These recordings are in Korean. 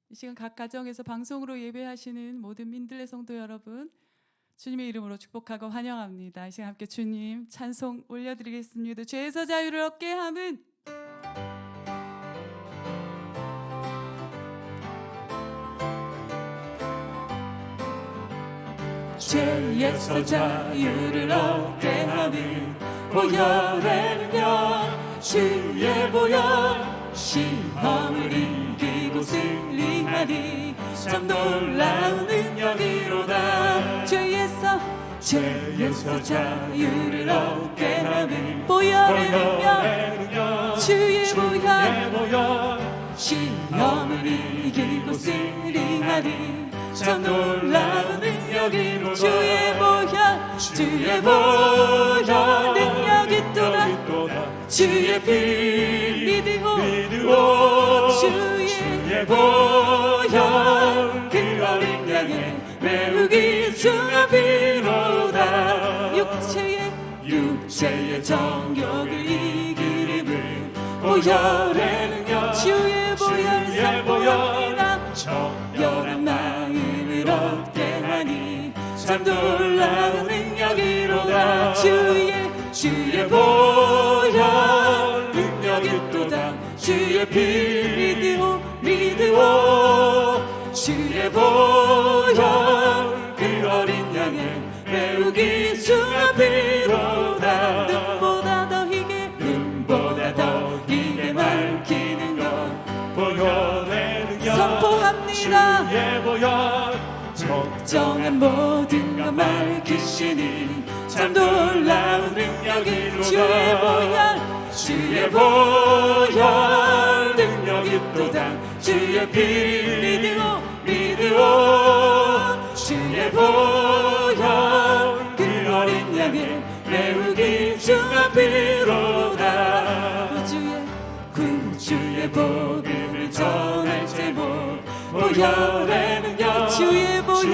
이 시간 각 가정에서 방송으로 예배하시는 모든 민들레 성도 여러분, 주님의 이름으로 축복하고 환영합니다. 이 시간 함께 주님 찬송 올려드리겠습니다. 죄에서 자유를 얻게 함은 죄에서 자유를 얻게 함은 보혈의 능력, 주의 보혈, 시험을 이기고 승리하니 참 놀라운 능력이로다. 죄에서 자유를 얻게 하는 보혈의 능력, 주의 보혈, 시험을 이기고 승리하니 참 놀라운 능력이로다. 주의 보혈 능력이 또다. 주의 피 믿으오 주의 보혈, 그 어린 양의 매우기 중하비로다. 육체의 정욕을 이기림은 보혈의 능력, 주의 보혈 선포합니다. 정결한 마음을 얻게 하니 참 놀라운 능력이로다. 주의 보혈 능력이 또다. 주의 피 믿으오 주의 보혈, 그 어린 양의 매우기 중하비로다. 눈보다 더 희게 밝히는 것 보혈의 능력, 선포합니다. 주의 보혈, 적정한 모든 것 밝히시니 참 놀라운 능력이로다. 주의 보혈 능력이 또다. 주의 피 믿으오 주의 보혈, 그 어린 양의 매우기 중하비로다. 구주의 복음을 전할 제목 보혈의 능력, 주의 보혈,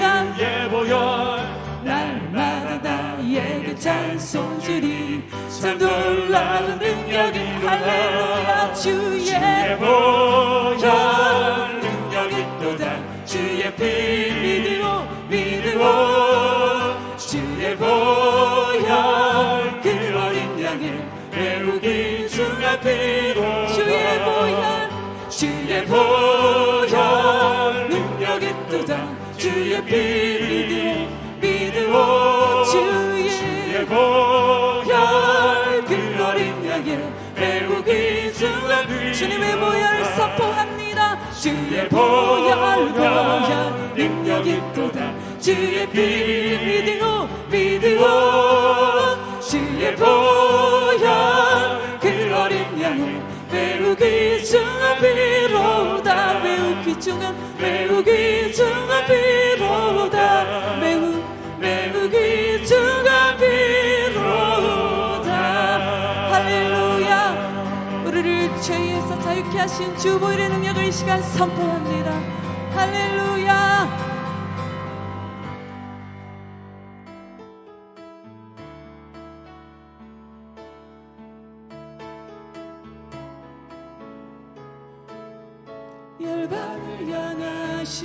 날마다 나에게 찬송 주리 참 놀라운 능력이 할렐루야. 주의 보혈 능력이 또다. 주의 피 믿으오 주의 보혈, 그 어린 양의 매우기 중하비로다. 주의 보혈 능력이 또다. 주의 피 믿으오 주의 보혈, 그 어린 양의 매우기 중하비로다. 주님의 보혈 선포합니다. 주의 보혈 능력이 또다. 주의 피 믿으오 주의 보혈, 그 어린 양의 매우기 중하비로다. 매우기 중하비로다. 매우기 중하비로다. 할렐루야. 우리를 죄에서 자유케 하신 주 보혈의 능력을 이 시간 선포합니다. 할렐루야. 열방을 향하신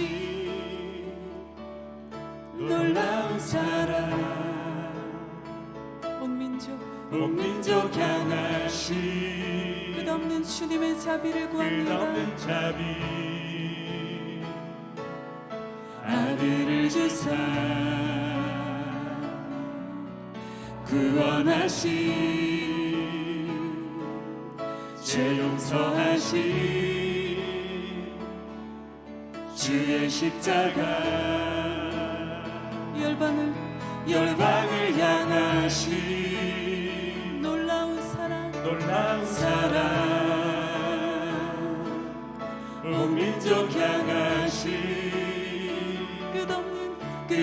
놀라운 사랑, 온 민족 향하신 끝없는 주님의 자비를 구합니다. 아들을 주사 구원하신 죄 용서하신 주의 십자가, 열방을 향하신 놀라운 사랑, 온 민족 향하신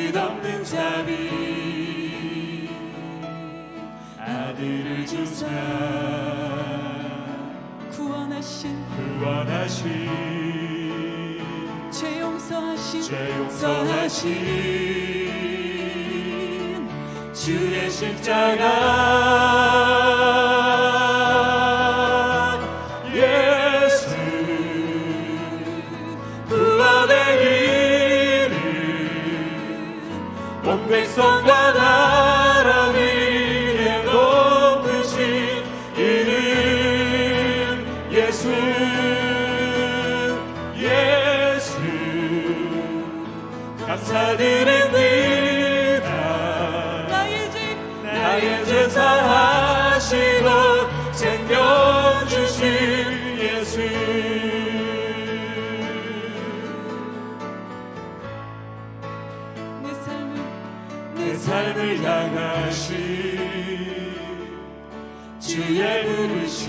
끝없는 자비, 아들을 주사 구원하신 죄 용서하신 주의 십자가, 예수 구원 나의 제사 하시고 생명 주신 예수. 내 삶을 향하신 주의 부르심,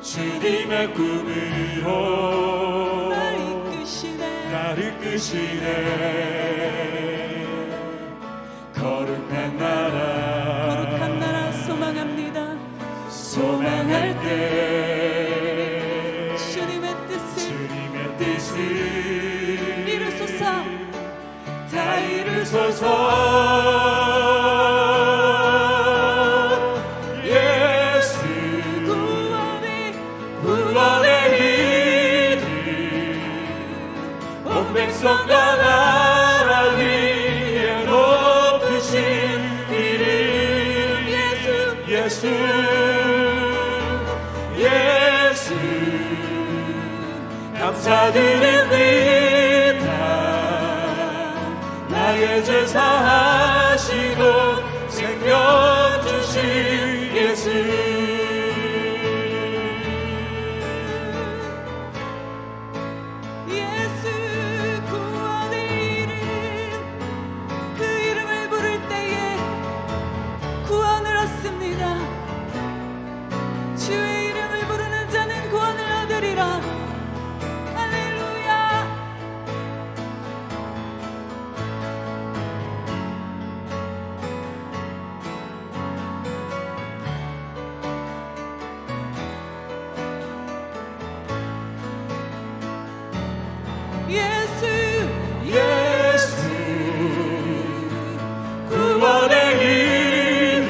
주님의 꿈으로 나를 이끄시네. 거룩한 나라 소망합니다. 소망할 때 주님의 뜻을 이루소서. 다 이루소서. 예수 구원의 이름 온 백성과 나라 위에 높으신 이름. 예수 감사드립니다. 나의 제사 하시고 생명 주신 예수. 예수 구원의 이름, 그 이름을 부를 때에 구원을 얻습니다. 주의 이름을 부르는 자는 구원을 얻으리라. 할렐루야. 예수 구원의 이름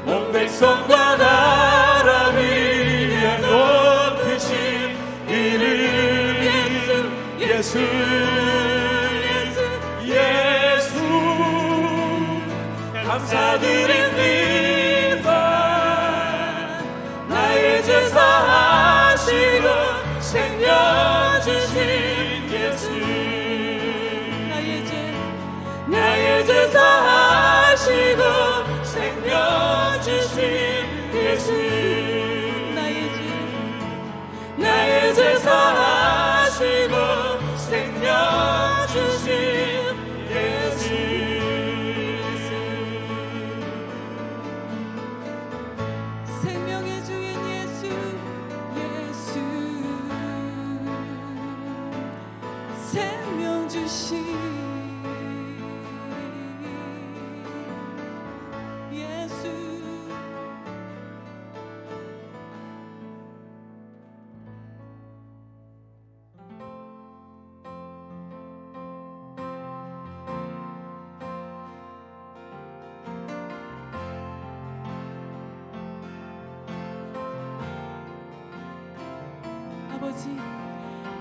온 백성과 나라 위에 높으신 이름. 예수 감사드립니다. 나의 제사 하시고 생명 주신 예수. 나의 제사 하시고 생명 주신 예수. 나의 제사 하시고 생명 주신 예수. 생명의 주인 예수. 생명 주신 예수.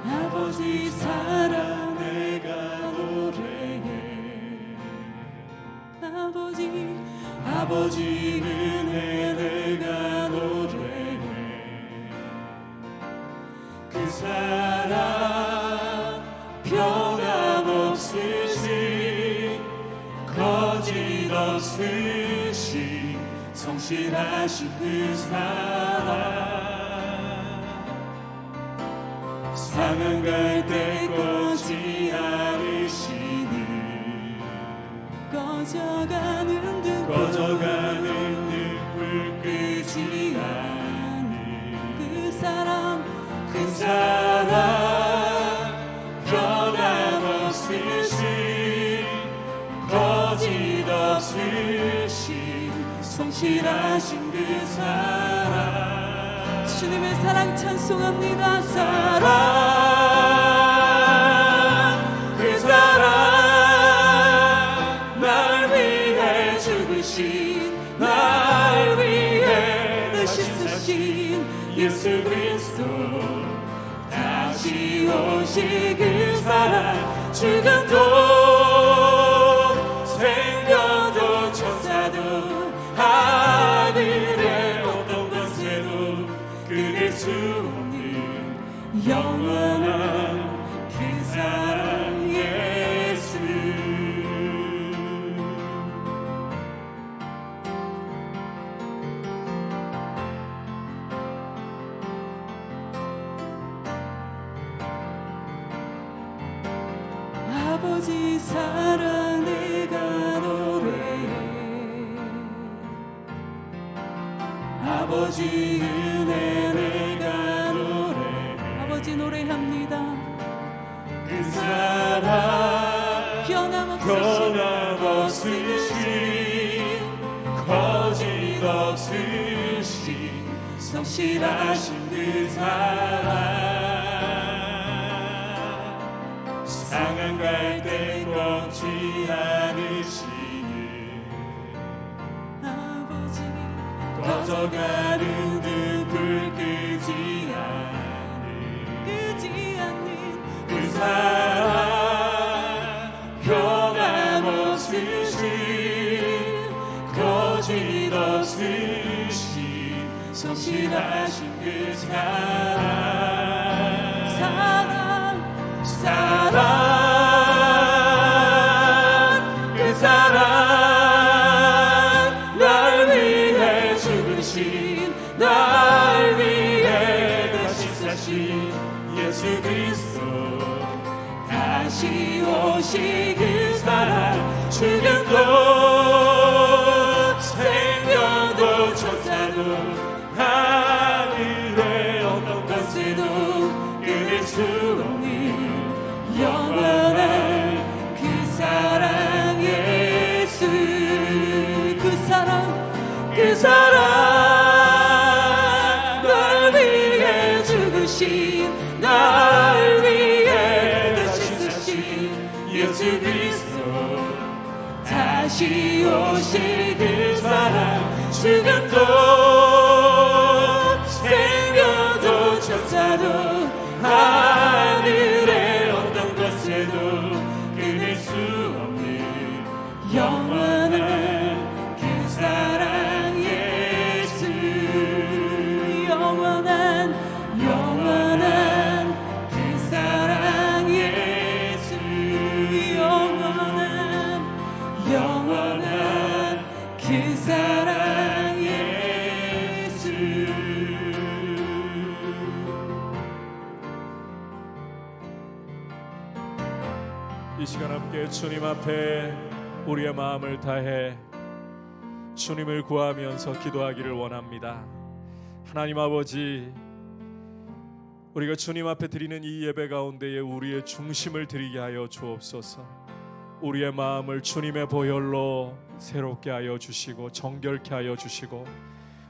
아버지 사랑 내가 노래해. 아버지 은혜 내가 노래해. 그 사랑 변함없으신 거짓없으신 성실하신 그 사랑. 상한 갈 때 꺼지 않으시는 꺼져가는 등불 끄지 않는 그 사랑 변함없으신 거짓없으신 성실하신 그 사랑. 주님의 사랑 찬송합니다. 그 사랑 날 위해 죽으신 날 위해 다시 사신 예수 그리스도 다시 오실 그 사랑. 죽음도 생명도 천사도 하늘의 어떤 것에도 그릴 수 없는 영원한 그 사랑 예수. 아버지 은혜 내가 노래 아버지 노래합니다. 그 사랑 변함없으신 거짓없으신 성실하신 그 사랑 상한 갈대 꺾지 않으시는 아버지 꺼져가는 등불 끄지 않는 그 사랑 변함없으신 거짓없으신 성실하신 그 사랑 그 사랑 날 위해 죽으신 날 위해 다시 사신 예수 그리스도 다시 오신 그 사랑 죽음도 생명도 천사도 하늘의 어떤 것에도 끊을 수 없는 영원한 그 사랑 예수 그 사랑 날 위해 죽으신 날 위해 다시 사신 예수 그리스도 다시 오실 그 사랑 죽음도 생명도 천사도 하늘의 어떤 것에도 끊을 수 없는 영원한 그 사랑 예수 영원한 그 사랑 예수 영원한 그 사랑 예수 이 시간 함께 주님 앞에 우리의 마음을 다해 주님을 구하면서 기도하기를 원합니다. 하나님 아버지, 우리가 주님 앞에 드리는 이 예배 가운데에 우리의 중심을 드리게 하여 주옵소서. 우리의 마음을 주님의 보혈로 새롭게 하여 주시고 정결케 하여 주시고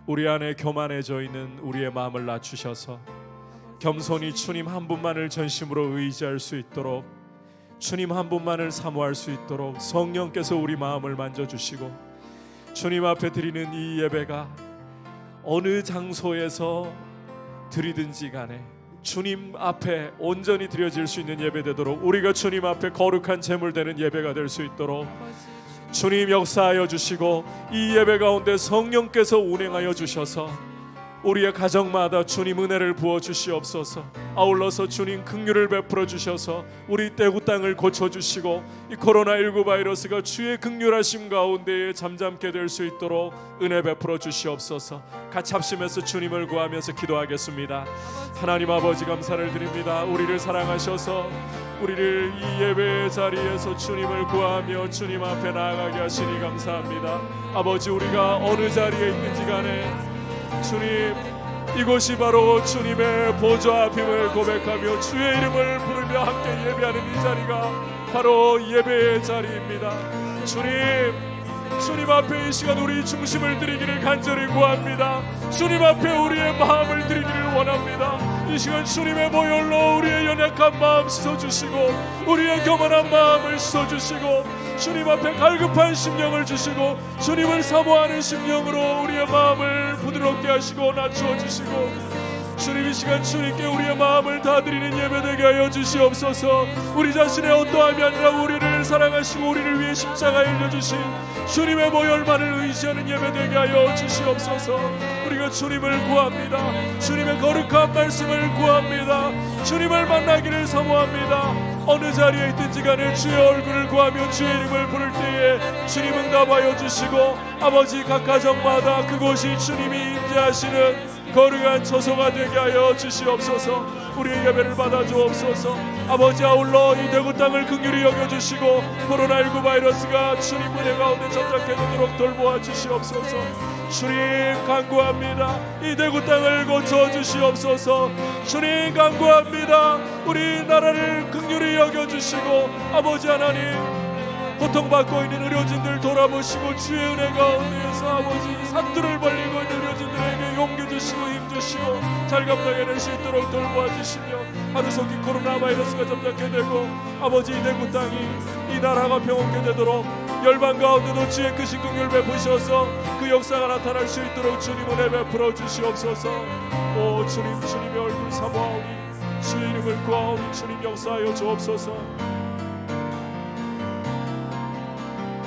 우리 안에 교만해져 있는 우리의 마음을 낮추셔서 겸손히 주님 한 분만을 전심으로 의지할 수 있도록, 주님 한 분만을 사모할 수 있도록 성령께서 우리 마음을 만져주시고, 주님 앞에 드리는 이 예배가 어느 장소에서 드리든지 간에 주님 앞에 온전히 드려질 수 있는 예배 되도록, 우리가 주님 앞에 거룩한 제물 되는 예배가 될 수 있도록 주님 역사하여 주시고, 이 예배 가운데 성령께서 운행하여 주셔서 우리의 가정마다 주님 은혜를 부어 주시옵소서. 아울러서 주님 긍휼을 베풀어 주셔서 우리 대구 땅을 고쳐 주시고, 이 코로나19 바이러스가 주의 긍휼하심 가운데에 잠잠게 될 수 있도록 은혜 베풀어 주시옵소서. 같이 합심해서 주님을 구하면서 기도하겠습니다. 하나님 아버지, 감사를 드립니다. 우리를 사랑하셔서 우리를 이 예배의 자리에서 주님을 구하며 주님 앞에 나아가게 하시니 감사합니다. 아버지, 우리가 어느 자리에 있는지 간에 주님, 이곳이 바로 주님의 보좌 앞임을 고백하며 주의 이름을 부르며 함께 예배하는 이 자리가 바로 예배의 자리입니다. 주님 앞에 이 시간 우리 중심을 드리기를 간절히 구합니다. 주님 앞에 우리의 마음을 드리기를 원합니다. 이 시간 주님의 보혈로 우리의 연약한 마음 씻어주시고 우리의 교만한 마음을 씻어주시고 주님 앞에 갈급한 심령을 주시고 주님을 사모하는 심령으로 우리의 마음을 부드럽게 하시고 낮추어 주시고, 주님 이 시간 주님께 우리의 마음을 다 드리는 예배되게 하여 주시옵소서. 우리 자신의 어떠함이 아니라 우리를 사랑하시고 우리를 위해 십자가에 흘려주신 주님의 보혈만을 의지하는 예배되게 하여 주시옵소서. 우리가 주님을 구합니다. 주님의 거룩한 말씀을 구합니다. 주님을 만나기를 사모합니다. 어느 자리에 있든지 간에 주의 얼굴을 구하며 주의 이름을 부를 때에 주님 응답하여 주시고, 아버지 각 가정마다 그곳이 주님이 임재하시는 거룩한 처소가 되게 하여 주시옵소서. 우리의 예배를 받아 주옵소서. 아버지, 아울러 이 대구 땅을 긍휼히 여겨주시고 코로나19 바이러스가 주님 은혜 가운데 전락해 되도록 돌보아 주시옵소서. 주님 간구합니다. 이 대구 땅을 고쳐 주시옵소서. 주님 간구합니다. 우리나라를 긍휼히 여겨 주시고 아버지 하나님, 고통받고 있는 의료진들 돌아보시고 주의 은혜 가운데에서 아버지 산두를 벌리고 있는 의료진들에게 용기 주시고 힘 주시고 잘 감당해낼 수 있도록 돌보아 주시며, 하루속히 코로나 바이러스가 잠잠케 되고 아버지 이 대구 땅이, 이 나라가 평온케 되도록 열방 가운데도 주의 크신 긍휼 베푸셔서 그 역사가 나타날 수 있도록 주님 은혜 베풀어 주시옵소서. 오 주님, 주님의 얼굴 사모하오니 주의 이름을 구하오니 주님 역사하여 주옵소서.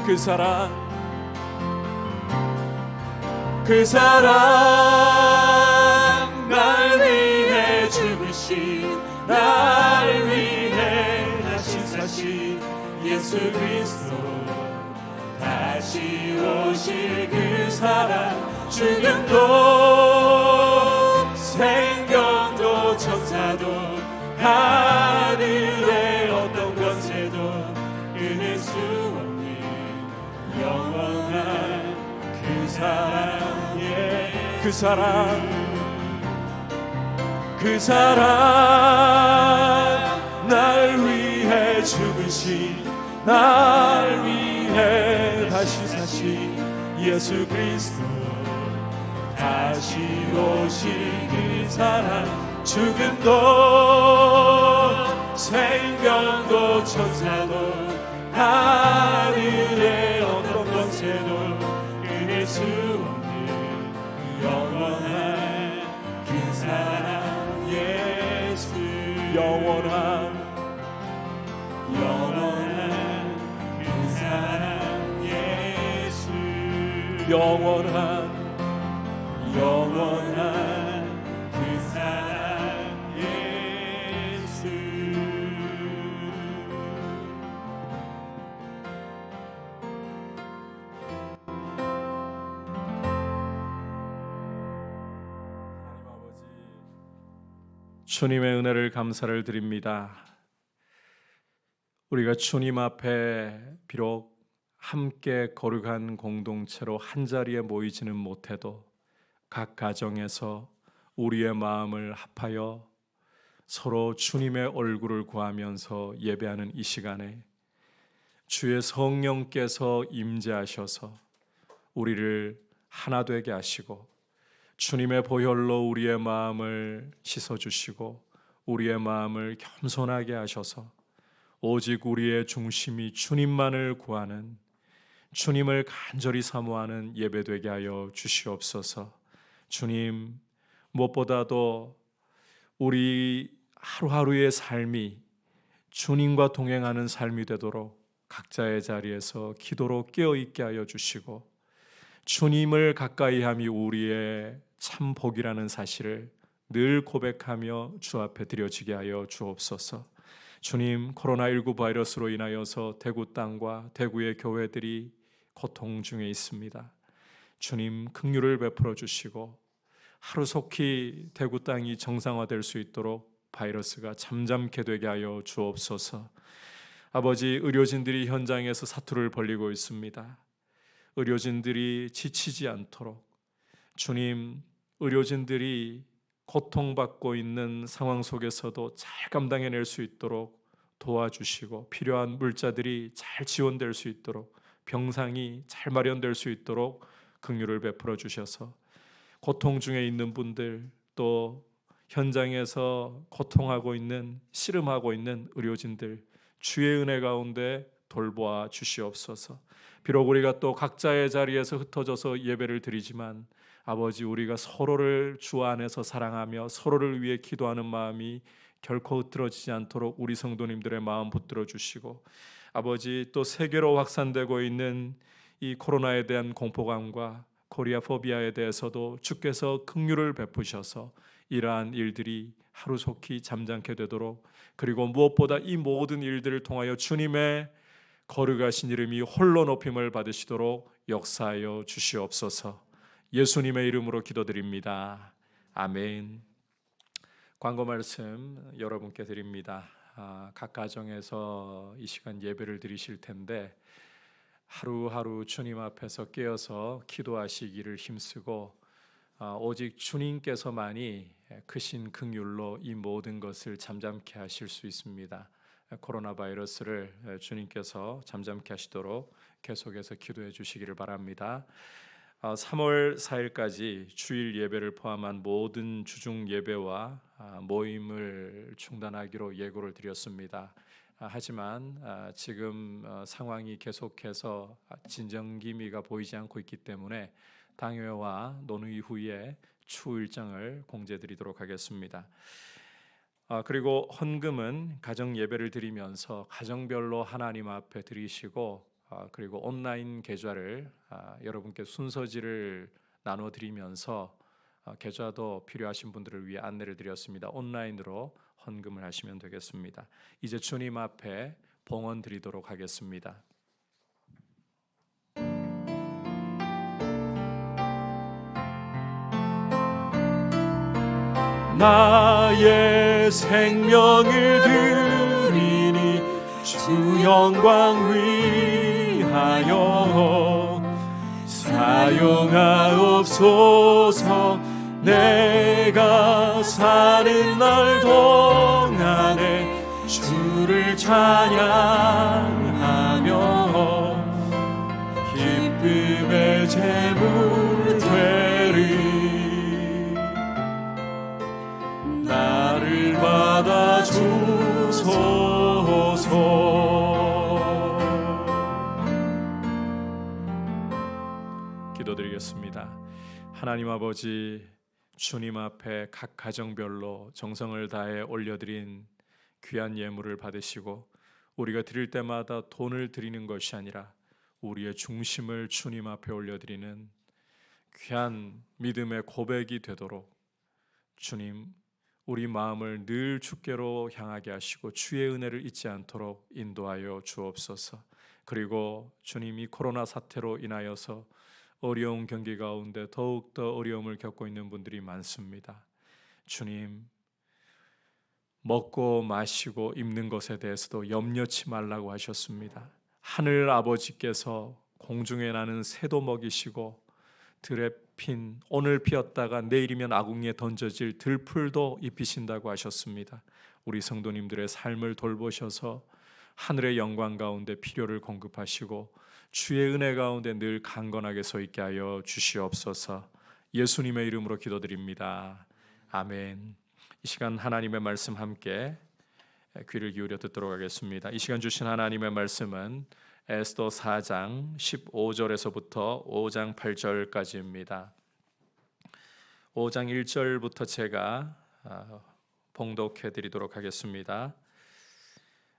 그 사랑 날 위해 죽으신, 날 위해 다시 사신 예수 그리스도, 다시 오실 그 사랑, 죽음도 생명도 천사도 하늘의 어떤 권세도 끊을 수 없는 영원한 그 사랑의 그 사랑 날 위해 죽으신, 날 위해 다시 사신 예수 그리스도, 다시 오실 그 사랑, 죽음도 생명도 천사도 하늘의 어떤 권세도 끊을 수 없는 영원한 그 사랑 예수, 영원한 그 사랑 예수, 영원한 그 사랑 예수. 주님의 은혜를 감사를 드립니다. 우리가 주님 앞에 비록 함께 거룩한 공동체로 한자리에 모이지는 못해도 각 가정에서 우리의 마음을 합하여 서로 주님의 얼굴을 구하면서 예배하는 이 시간에 주의 성령께서 임재하셔서 우리를 하나 되게 하시고 주님의 보혈로 우리의 마음을 씻어주시고 우리의 마음을 겸손하게 하셔서 오직 우리의 중심이 주님만을 구하는, 주님을 간절히 사모하는 예배되게 하여 주시옵소서. 주님, 무엇보다도 우리 하루하루의 삶이 주님과 동행하는 삶이 되도록 각자의 자리에서 기도로 깨어있게 하여 주시고 주님을 가까이함이 우리의 참 복이라는 사실을 늘 고백하며 주 앞에 드려지게 하여 주옵소서. 주님, 코로나19 바이러스로 인하여서 대구 땅과 대구의 교회들이 고통 중에 있습니다. 주님, 긍휼을 베풀어 주시고 하루속히 대구 땅이 정상화될 수 있도록 바이러스가 잠잠케 되게 하여 주옵소서. 아버지, 의료진들이 현장에서 사투를 벌이고 있습니다. 의료진들이 지치지 않도록 주님, 의료진들이 고통받고 있는 상황 속에서도 잘 감당해낼 수 있도록 도와주시고 필요한 물자들이 잘 지원될 수 있도록 병상이 잘 마련될 수 있도록 긍휼을 베풀어 주셔서 고통 중에 있는 분들, 또 현장에서 고통하고 있는, 씨름하고 있는 의료진들 주의 은혜 가운데 돌보아 주시옵소서. 비록 우리가 또 각자의 자리에서 흩어져서 예배를 드리지만 아버지, 우리가 서로를 주 안에서 사랑하며 서로를 위해 기도하는 마음이 결코 흐트러지지 않도록 우리 성도님들의 마음 붙들어 주시고 아버지, 또 세계로 확산되고 있는 이 코로나에 대한 공포감과 코리아 포비아에 대해서도 주께서 긍휼을 베푸셔서 이러한 일들이 하루속히 잠잠케 되도록, 그리고 무엇보다 이 모든 일들을 통하여 주님의 거룩하신 이름이 홀로 높임을 받으시도록 역사하여 주시옵소서. 예수님의 이름으로 기도드립니다. 아멘. 광고 말씀 여러분께 드립니다. 각 가정에서 이 시간 예배를 드리실 텐데 하루하루 주님 앞에서 깨어서 기도하시기를 힘쓰고 오직 주님께서만이 크신 긍휼로 이 모든 것을 잠잠케 하실 수 있습니다. 코로나 바이러스를 주님께서 잠잠케 하시도록 계속해서 기도해 주시기를 바랍니다. 3월 4일까지 주일 예배를 포함한 모든 주중 예배와 모임을 중단하기로 예고를 드렸습니다. 하지만 지금 상황이 계속해서 진정기미가 보이지 않고 있기 때문에 당회와 논의 후에 추후 일정을 공지드리도록 하겠습니다. 그리고 헌금은 가정 예배를 드리면서 가정별로 하나님 앞에 드리시고 그리고 온라인 계좌를 여러분께 순서지를 나눠 드리면서 계좌도 필요하신 분들을 위해 안내를 드렸습니다. 온라인으로 헌금을 하시면 되겠습니다. 이제 주님 앞에 봉헌 드리도록 하겠습니다. 나의 생명을 드리니 주 영광 위하여 사용하옵소서. 내가 사는 날 동안에 주를 찬양하며 기쁨의 제물 되리. 나를 받아 주소서. 기도드리겠습니다. 하나님 아버지, 주님 앞에 각 가정별로 정성을 다해 올려드린 귀한 예물을 받으시고 우리가 드릴 때마다 돈을 드리는 것이 아니라 우리의 중심을 주님 앞에 올려드리는 귀한 믿음의 고백이 되도록 주님, 우리 마음을 늘 주께로 향하게 하시고 주의 은혜를 잊지 않도록 인도하여 주옵소서. 그리고 주님이 코로나 사태로 인하여서 어려운 경기 가운데 더욱더 어려움을 겪고 있는 분들이 많습니다. 주님, 먹고 마시고 입는 것에 대해서도 염려치 말라고 하셨습니다. 하늘 아버지께서 공중에 나는 새도 먹이시고 들에 핀 오늘 피었다가 내일이면 아궁이에 던져질 들풀도 입히신다고 하셨습니다. 우리 성도님들의 삶을 돌보셔서 하늘의 영광 가운데 필요를 공급하시고 주의 은혜 가운데 늘 강건하게 서 있게 하여 주시옵소서. 예수님의 이름으로 기도드립니다. 아멘. 이 시간 하나님의 말씀 함께 귀를 기울여 듣도록 하겠습니다. 이 시간 주신 하나님의 말씀은 에스더 4장 15절에서부터 5장 8절까지입니다. 5장 1절부터 제가 봉독해 드리도록 하겠습니다.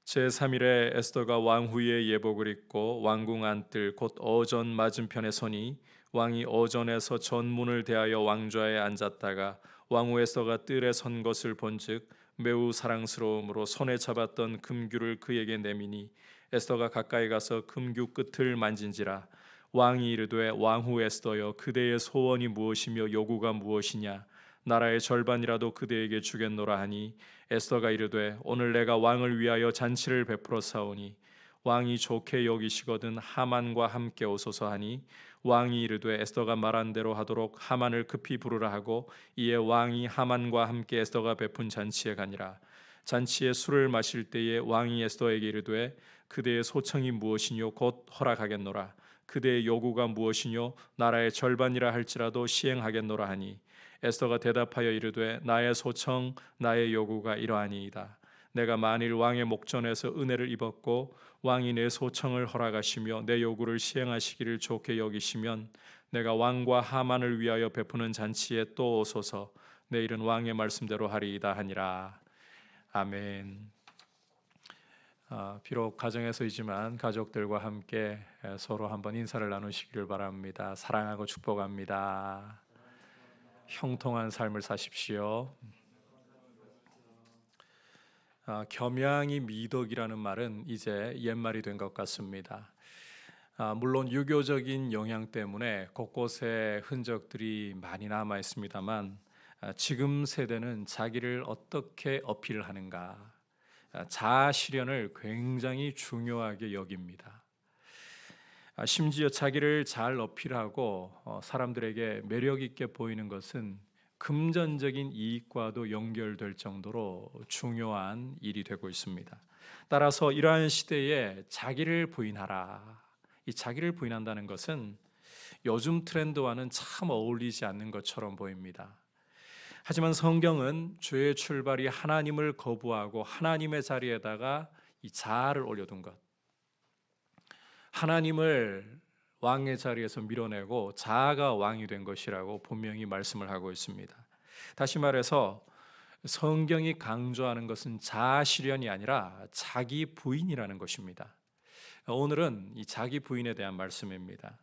제3일에 에스더가 왕후의 예복을 입고 왕궁 안뜰 곧 어전 맞은편에 서니 왕이 어전에서 전문을 대하여 왕좌에 앉았다가 왕후 에스더가 뜰에 선 것을 본즉 매우 사랑스러움으로 손에 잡았던 금규를 그에게 내미니 에스더가 가까이 가서 금규 끝을 만진지라. 왕이 이르되 왕후 에스더여, 그대의 소원이 무엇이며 요구가 무엇이냐? 나라의 절반이라도 그대에게 주겠노라 하니 에스더가 이르되 오늘 내가 왕을 위하여 잔치를 베풀어 사오니 왕이 좋게 여기시거든 하만과 함께 오소서 하니 왕이 이르되 에스더가 말한 대로 하도록 하만을 급히 부르라 하고 이에 왕이 하만과 함께 에스더가 베푼 잔치에 가니라. 잔치에 술을 마실 때에 왕이 에스더에게 이르되 그대의 소청이 무엇이뇨 곧 허락하겠노라. 그대의 요구가 무엇이뇨 나라의 절반이라 할지라도 시행하겠노라 하니 에스더가 대답하여 이르되 나의 소청 나의 요구가 이러하니이다. 내가 만일 왕의 목전에서 은혜를 입었고 왕이 내 소청을 허락하시며 내 요구를 시행하시기를 좋게 여기시면 내가 왕과 하만을 위하여 베푸는 잔치에 또 오소서. 내일은 왕의 말씀대로 하리이다 하니라. 아멘. 비록 가정에서이지만 가족들과 함께 서로 한번 인사를 나누시기를 바랍니다. 사랑하고 축복합니다. 형통한 삶을 사십시오. 겸양이 미덕이라는 말은 이제 옛말이 된 것 같습니다. 물론 유교적인 영향 때문에 곳곳에 흔적들이 많이 남아 있습니다만 지금 세대는 자기를 어떻게 어필하는가, 자아 실현을 굉장히 중요하게 여깁니다. 심지어 자기를 잘 어필하고 사람들에게 매력 있게 보이는 것은 금전적인 이익과도 연결될 정도로 중요한 일이 되고 있습니다. 따라서 이러한 시대에 자기를 부인하라. 이 자기를 부인한다는 것은 요즘 트렌드와는 참 어울리지 않는 것처럼 보입니다. 하지만 성경은 죄의 출발이 하나님을 거부하고 하나님의 자리에다가 이 자아를 올려둔 것, 하나님을 왕의 자리에서 밀어내고 자아가 왕이 된 것이라고 분명히 말씀을 하고 있습니다. 다시 말해서 성경이 강조하는 것은 자아 실현이 아니라 자기 부인이라는 것입니다. 오늘은 이 자기 부인에 대한 말씀입니다.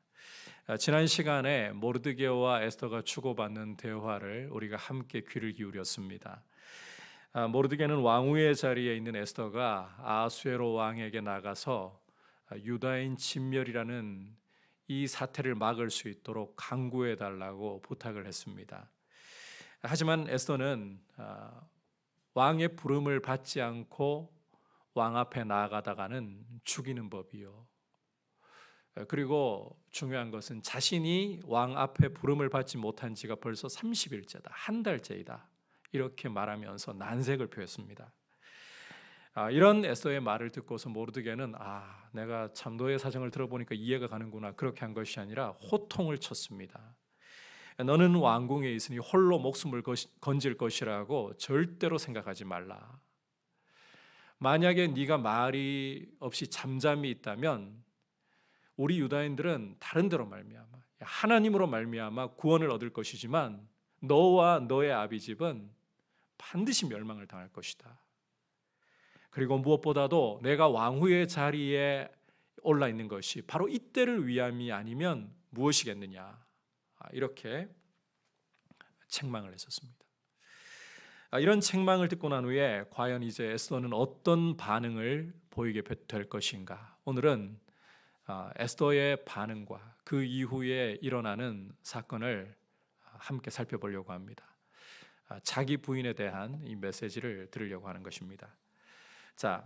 지난 시간에 모르드게와 에스더가 주고받는 대화를 우리가 함께 귀를 기울였습니다. 모르드게는 왕후의 자리에 있는 에스더가 아수에로 왕에게 나가서 유다인 진멸이라는 이 사태를 막을 수 있도록 강구해 달라고 부탁을 했습니다. 하지만 에스더는 왕의 부름을 받지 않고 왕 앞에 나아가다가는 죽이는 법이요. 그리고 중요한 것은 자신이 왕 앞에 부름을 받지 못한 지가 벌써 30일째다. 한 달째이다. 이렇게 말하면서 난색을 표했습니다. 이런 에스더의 말을 듣고서 모르드게는 내가 참 너의 사정을 들어보니까 이해가 가는구나. 그렇게 한 것이 아니라 호통을 쳤습니다. 너는 왕궁에 있으니 홀로 목숨을 건질 것이라고 절대로 생각하지 말라. 만약에 네가 말이 없이 잠잠히 있다면 우리 유다인들은 다른 데로 말미암아 하나님으로 말미암아 구원을 얻을 것이지만 너와 너의 아비 집은 반드시 멸망을 당할 것이다. 그리고 무엇보다도 내가 왕후의 자리에 올라 있는 것이 바로 이때를 위함이 아니면 무엇이겠느냐. 이렇게 책망을 했었습니다. 이런 책망을 듣고 난 후에 과연 이제 에스더는 어떤 반응을 보이게 될 것인가. 오늘은 에스더의 반응과 그 이후에 일어나는 사건을 함께 살펴보려고 합니다. 자기 부인에 대한 이 메시지를 들으려고 하는 것입니다. 자,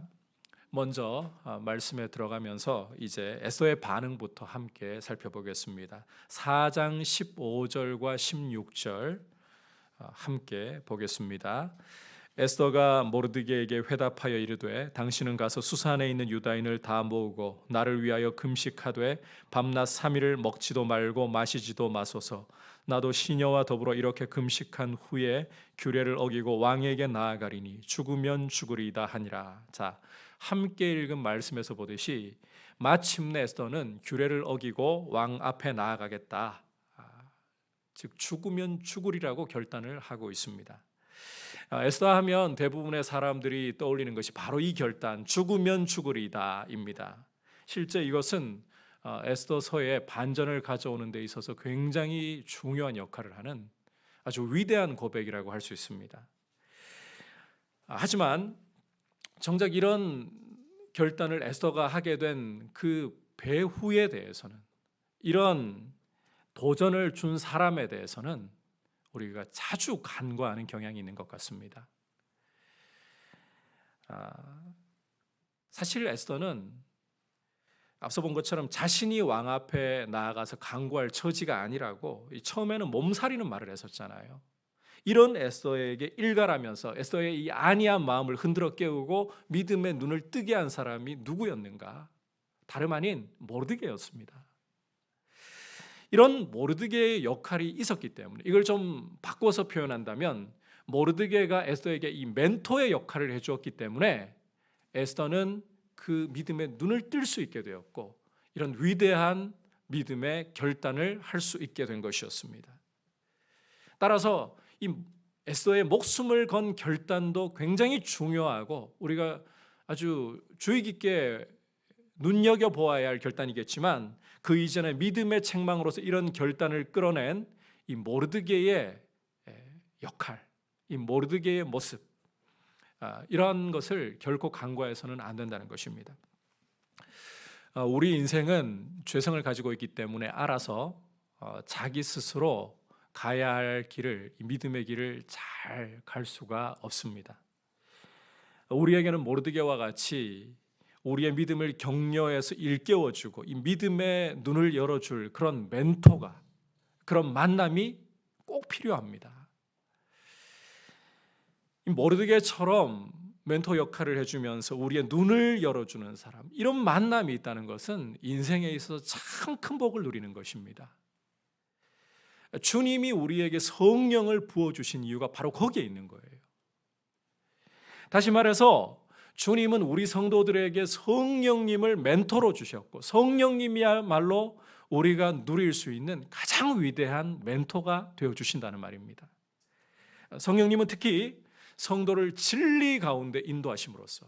먼저 말씀에 들어가면서 이제 에스더의 반응부터 함께 살펴보겠습니다. 4장 15절과 16절 함께 보겠습니다. 에스더가 모르드게에게 회답하여 이르되 당신은 가서 수산에 있는 유다인을 다 모으고 나를 위하여 금식하되 밤낮 3일을 먹지도 말고 마시지도 마소서. 나도 시녀와 더불어 이렇게 금식한 후에 규례를 어기고 왕에게 나아가리니 죽으면 죽으리이다 하니라. 자, 함께 읽은 말씀에서 보듯이 마침내 에스더는 규례를 어기고 왕 앞에 나아가겠다. 즉 죽으면 죽으리라고 결단을 하고 있습니다. 에스더 하면 대부분의 사람들이 떠올리는 것이 바로 이 결단, 죽으면 죽으리다입니다. 실제 이것은 에스더서의 반전을 가져오는 데 있어서 굉장히 중요한 역할을 하는 아주 위대한 고백이라고 할 수 있습니다. 하지만 정작 이런 결단을 에스더가 하게 된 그 배후에 대해서는, 이런 도전을 준 사람에 대해서는 우리가 자주 간과하는 경향이 있는 것 같습니다. 사실 에스더는 앞서 본 것처럼 자신이 왕 앞에 나아가서 간구할 처지가 아니라고 처음에는 몸살이는 말을 했었잖아요. 이런 에스더에게 일갈하면서 에스더의 이 안이한 마음을 흔들어 깨우고 믿음의 눈을 뜨게 한 사람이 누구였는가? 다름 아닌 모르드게였습니다. 이런 모르드게의 역할이 있었기 때문에, 이걸 좀 바꿔서 표현한다면 모르드게가 에스더에게 이 멘토의 역할을 해주었기 때문에 에스더는 그 믿음의 눈을 뜰 수 있게 되었고 이런 위대한 믿음의 결단을 할 수 있게 된 것이었습니다. 따라서 이 에스더의 목숨을 건 결단도 굉장히 중요하고 우리가 아주 주의 깊게 눈여겨보아야 할 결단이겠지만 그 이전에 믿음의 책망으로서 이런 결단을 끌어낸 이 모르드게의 역할, 이 모르드게의 모습, 이러한 것을 결코 간과해서는 안 된다는 것입니다. 우리 인생은 죄성을 가지고 있기 때문에 알아서 자기 스스로 가야 할 길을, 믿음의 길을 잘 갈 수가 없습니다. 우리에게는 모르드게와 같이 우리의 믿음을 격려해서 일깨워주고 이 믿음의 눈을 열어줄 그런 멘토가, 그런 만남이 꼭 필요합니다. 이 모르드게처럼 멘토 역할을 해주면서 우리의 눈을 열어주는 사람, 이런 만남이 있다는 것은 인생에 있어서 참 큰 복을 누리는 것입니다. 주님이 우리에게 성령을 부어주신 이유가 바로 거기에 있는 거예요. 다시 말해서 주님은 우리 성도들에게 성령님을 멘토로 주셨고, 성령님이야말로 우리가 누릴 수 있는 가장 위대한 멘토가 되어주신다는 말입니다. 성령님은 특히 성도를 진리 가운데 인도하심으로써,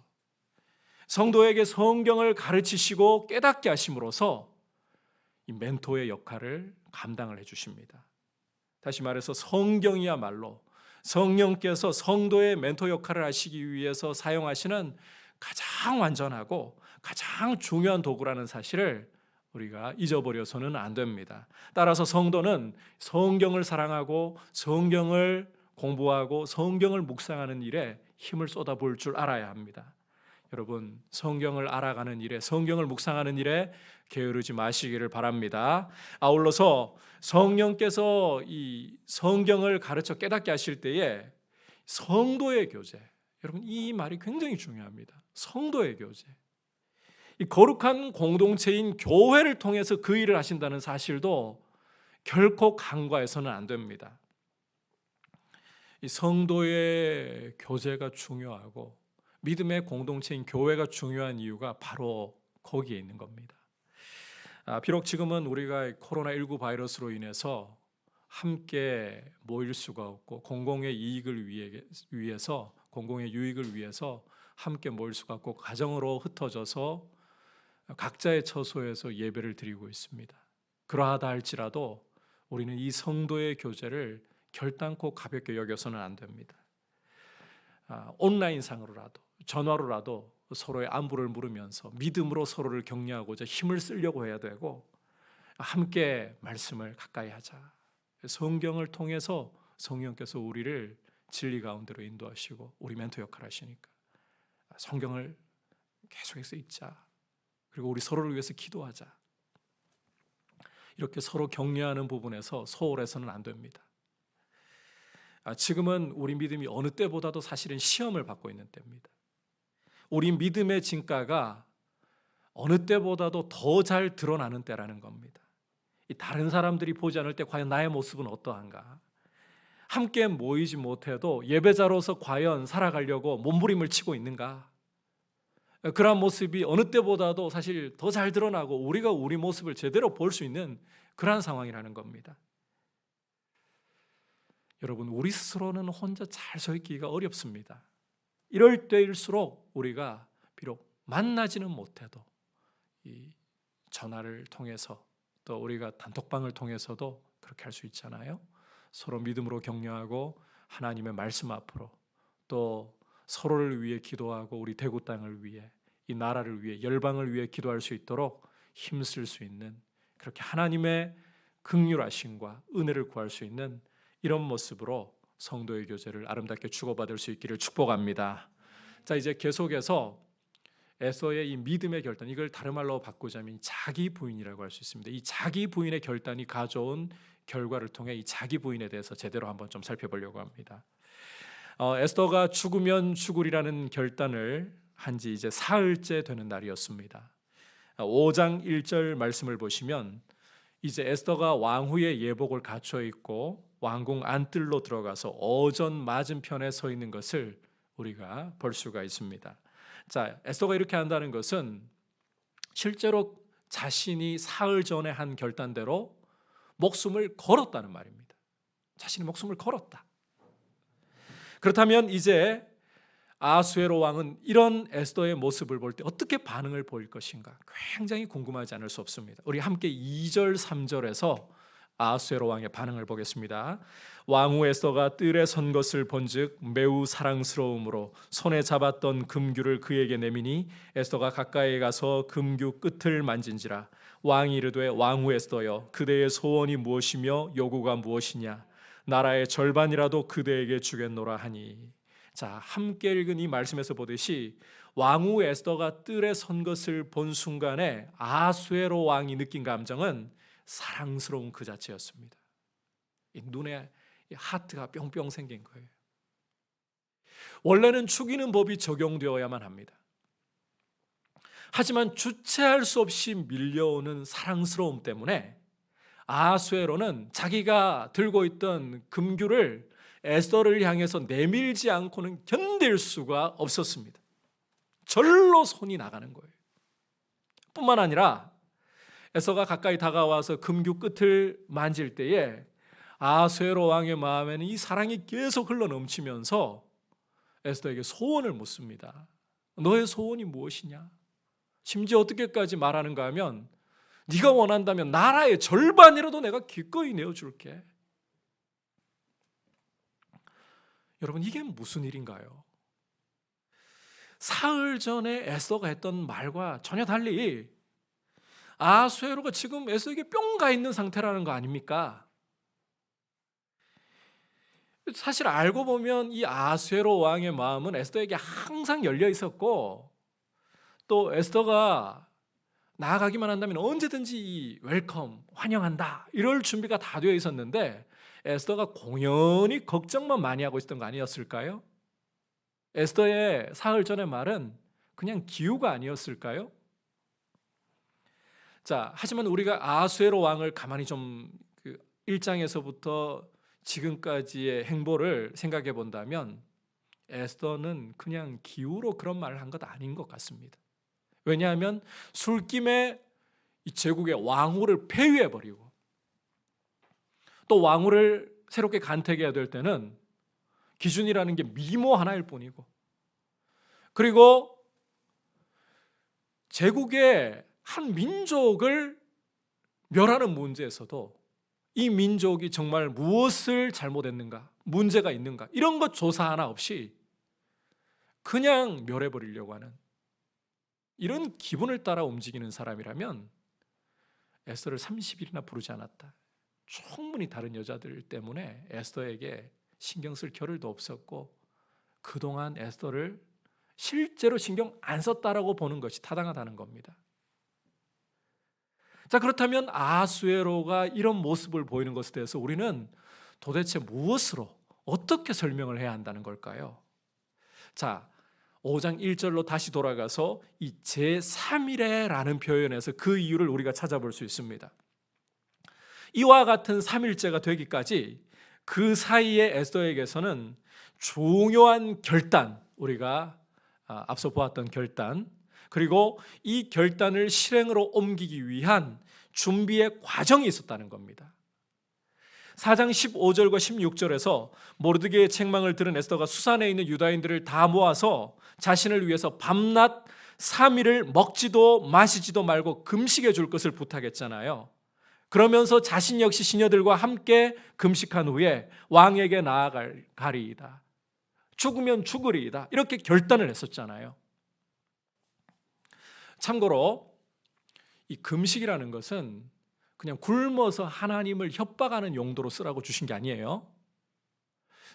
성도에게 성경을 가르치시고 깨닫게 하심으로써 이 멘토의 역할을 감당을 해주십니다. 다시 말해서 성경이야말로 성령께서 성도의 멘토 역할을 하시기 위해서 사용하시는 가장 완전하고 가장 중요한 도구라는 사실을 우리가 잊어버려서는 안 됩니다. 따라서 성도는 성경을 사랑하고 성경을 공부하고 성경을 묵상하는 일에 힘을 쏟아부을 줄 알아야 합니다. 여러분, 성경을 알아가는 일에, 성경을 묵상하는 일에 게으르지 마시기를 바랍니다. 아울러서 성령께서 이 성경을 가르쳐 깨닫게 하실 때에 성도의 교제, 여러분 이 말이 굉장히 중요합니다. 성도의 교제, 이 거룩한 공동체인 교회를 통해서 그 일을 하신다는 사실도 결코 간과해서는 안 됩니다. 이 성도의 교제가 중요하고 믿음의 공동체인 교회가 중요한 이유가 바로 거기에 있는 겁니다. 비록 지금은 우리가 코로나19 바이러스로 인해서 함께 모일 수가 없고 공공의 이익을 위해서, 공공의 유익을 위해서 함께 모일 수가 없고 가정으로 흩어져서 각자의 처소에서 예배를 드리고 있습니다. 그러하다 할지라도 우리는 이 성도의 교제를 결단코 가볍게 여겨서는 안 됩니다. 온라인상으로라도 전화로라도 서로의 안부를 물으면서 믿음으로 서로를 격려하고자 힘을 쓰려고 해야 되고, 함께 말씀을 가까이 하자. 성경을 통해서 성령께서 우리를 진리 가운데로 인도하시고 우리 멘토 역할을 하시니까 성경을 계속해서 읽자. 그리고 우리 서로를 위해서 기도하자. 이렇게 서로 격려하는 부분에서 소홀해서는 안 됩니다. 지금은 우리 믿음이 어느 때보다도 사실은 시험을 받고 있는 때입니다. 우리 믿음의 진가가 어느 때보다도 더 잘 드러나는 때라는 겁니다. 다른 사람들이 보지 않을 때 과연 나의 모습은 어떠한가? 함께 모이지 못해도 예배자로서 과연 살아가려고 몸부림을 치고 있는가? 그러한 모습이 어느 때보다도 사실 더 잘 드러나고 우리가 우리 모습을 제대로 볼 수 있는 그러한 상황이라는 겁니다. 여러분, 우리 스스로는 혼자 잘 서 있기가 어렵습니다. 이럴 때일수록 우리가 비록 만나지는 못해도 이 전화를 통해서 또 우리가 단톡방을 통해서도 그렇게 할 수 있잖아요. 서로 믿음으로 격려하고 하나님의 말씀 앞으로 또 서로를 위해 기도하고 우리 대구 땅을 위해 이 나라를 위해 열방을 위해 기도할 수 있도록 힘쓸 수 있는, 그렇게 하나님의 긍휼하심과 은혜를 구할 수 있는 이런 모습으로 성도의 교제를 아름답게 주고받을 수 있기를 축복합니다. 자, 이제 계속해서 에서의 이 믿음의 결단, 이걸 다른 말로 바꾸자면 자기 부인이라고 할 수 있습니다. 이 자기 부인의 결단이 가져온 결과를 통해 이 자기 부인에 대해서 제대로 한번 좀 살펴보려고 합니다. 에스더가 죽으면 죽으리라는 결단을 한 지 이제 사흘째 되는 날이었습니다. 5장 1절 말씀을 보시면 이제 에스더가 왕후의 예복을 갖춰 입고 왕궁 안뜰로 들어가서 어전 맞은편에 서 있는 것을 우리가 볼 수가 있습니다. 자, 에스더가 이렇게 한다는 것은 실제로 자신이 사흘 전에 한 결단대로 목숨을 걸었다는 말입니다. 자신이 목숨을 걸었다. 그렇다면 이제 아수에로 왕은 이런 에스더의 모습을 볼 때 어떻게 반응을 보일 것인가 굉장히 궁금하지 않을 수 없습니다. 우리 함께 2절 3절에서 아수에로 왕의 반응을 보겠습니다. 왕후 에스더가 뜰에 선 것을 본즉 매우 사랑스러움으로 손에 잡았던 금규를 그에게 내미니 에스더가 가까이 가서 금규 끝을 만진지라. 왕이 이르되 왕후 에스더여 그대의 소원이 무엇이며 요구가 무엇이냐? 나라의 절반이라도 그대에게 주겠노라 하니. 자, 함께 읽은 이 말씀에서 보듯이 왕후 에스더가 뜰에 선 것을 본 순간에 아수에로 왕이 느낀 감정은 사랑스러운 그 자체였습니다. 이 눈에 이 하트가 뿅뿅 생긴 거예요. 원래는 죽이는 법이 적용되어야만 합니다. 하지만 주체할 수 없이 밀려오는 사랑스러움 때문에 아수에로는 자기가 들고 있던 금규를 에스더를 향해서 내밀지 않고는 견딜 수가 없었습니다. 절로 손이 나가는 거예요. 뿐만 아니라 에스더가 가까이 다가와서 금규 끝을 만질 때에 아수에로 왕의 마음에는 이 사랑이 계속 흘러넘치면서 에스더에게 소원을 묻습니다. 너의 소원이 무엇이냐? 심지어 어떻게까지 말하는가 하면 네가 원한다면 나라의 절반이라도 내가 기꺼이 내어줄게. 여러분, 이게 무슨 일인가요? 사흘 전에 에스더가 했던 말과 전혀 달리 아수에로가 지금 에스더에게 뿅 가 있는 상태라는 거 아닙니까? 사실 알고 보면 이 아수에로 왕의 마음은 에스더에게 항상 열려 있었고, 또 에스더가 나아가기만 한다면 언제든지 웰컴, 환영한다, 이럴 준비가 다 되어 있었는데 에스더가 공연히 걱정만 많이 하고 있었던 거 아니었을까요? 에스더의 사흘 전의 말은 그냥 기우가 아니었을까요? 자, 하지만 우리가 아수에로 왕을 가만히 좀 1장에서부터 지금까지의 행보를 생각해 본다면 에스더는 그냥 기우로 그런 말을 한 것 아닌 것 같습니다. 왜냐하면 술김에 이 제국의 왕후를 폐위해버리고 또 왕후를 새롭게 간택해야 될 때는 기준이라는 게 미모 하나일 뿐이고, 그리고 제국의 한 민족을 멸하는 문제에서도 이 민족이 정말 무엇을 잘못했는가, 문제가 있는가, 이런 것 조사 하나 없이 그냥 멸해버리려고 하는 이런 기분을 따라 움직이는 사람이라면 에스더를 30일이나 부르지 않았다. 충분히 다른 여자들 때문에 에스더에게 신경 쓸 겨를도 없었고 그동안 에스더를 실제로 신경 안 썼다라고 보는 것이 타당하다는 겁니다. 자, 그렇다면 아수에로가 이런 모습을 보이는 것에 대해서 우리는 도대체 무엇으로 어떻게 설명을 해야 한다는 걸까요? 자, 5장 1절로 다시 돌아가서 이 제3일에라는 표현에서 그 이유를 우리가 찾아볼 수 있습니다. 이와 같은 3일째가 되기까지 그 사이에 에스더에게서는 중요한 결단, 우리가 앞서 보았던 결단, 그리고 이 결단을 실행으로 옮기기 위한 준비의 과정이 있었다는 겁니다. 4장 15절과 16절에서 모르드게의 책망을 들은 에스더가 수산에 있는 유다인들을 다 모아서 자신을 위해서 밤낮 3일을 먹지도 마시지도 말고 금식해 줄 것을 부탁했잖아요. 그러면서 자신 역시 시녀들과 함께 금식한 후에 왕에게 나아가리이다, 죽으면 죽으리이다, 이렇게 결단을 했었잖아요. 참고로 이 금식이라는 것은 그냥 굶어서 하나님을 협박하는 용도로 쓰라고 주신 게 아니에요.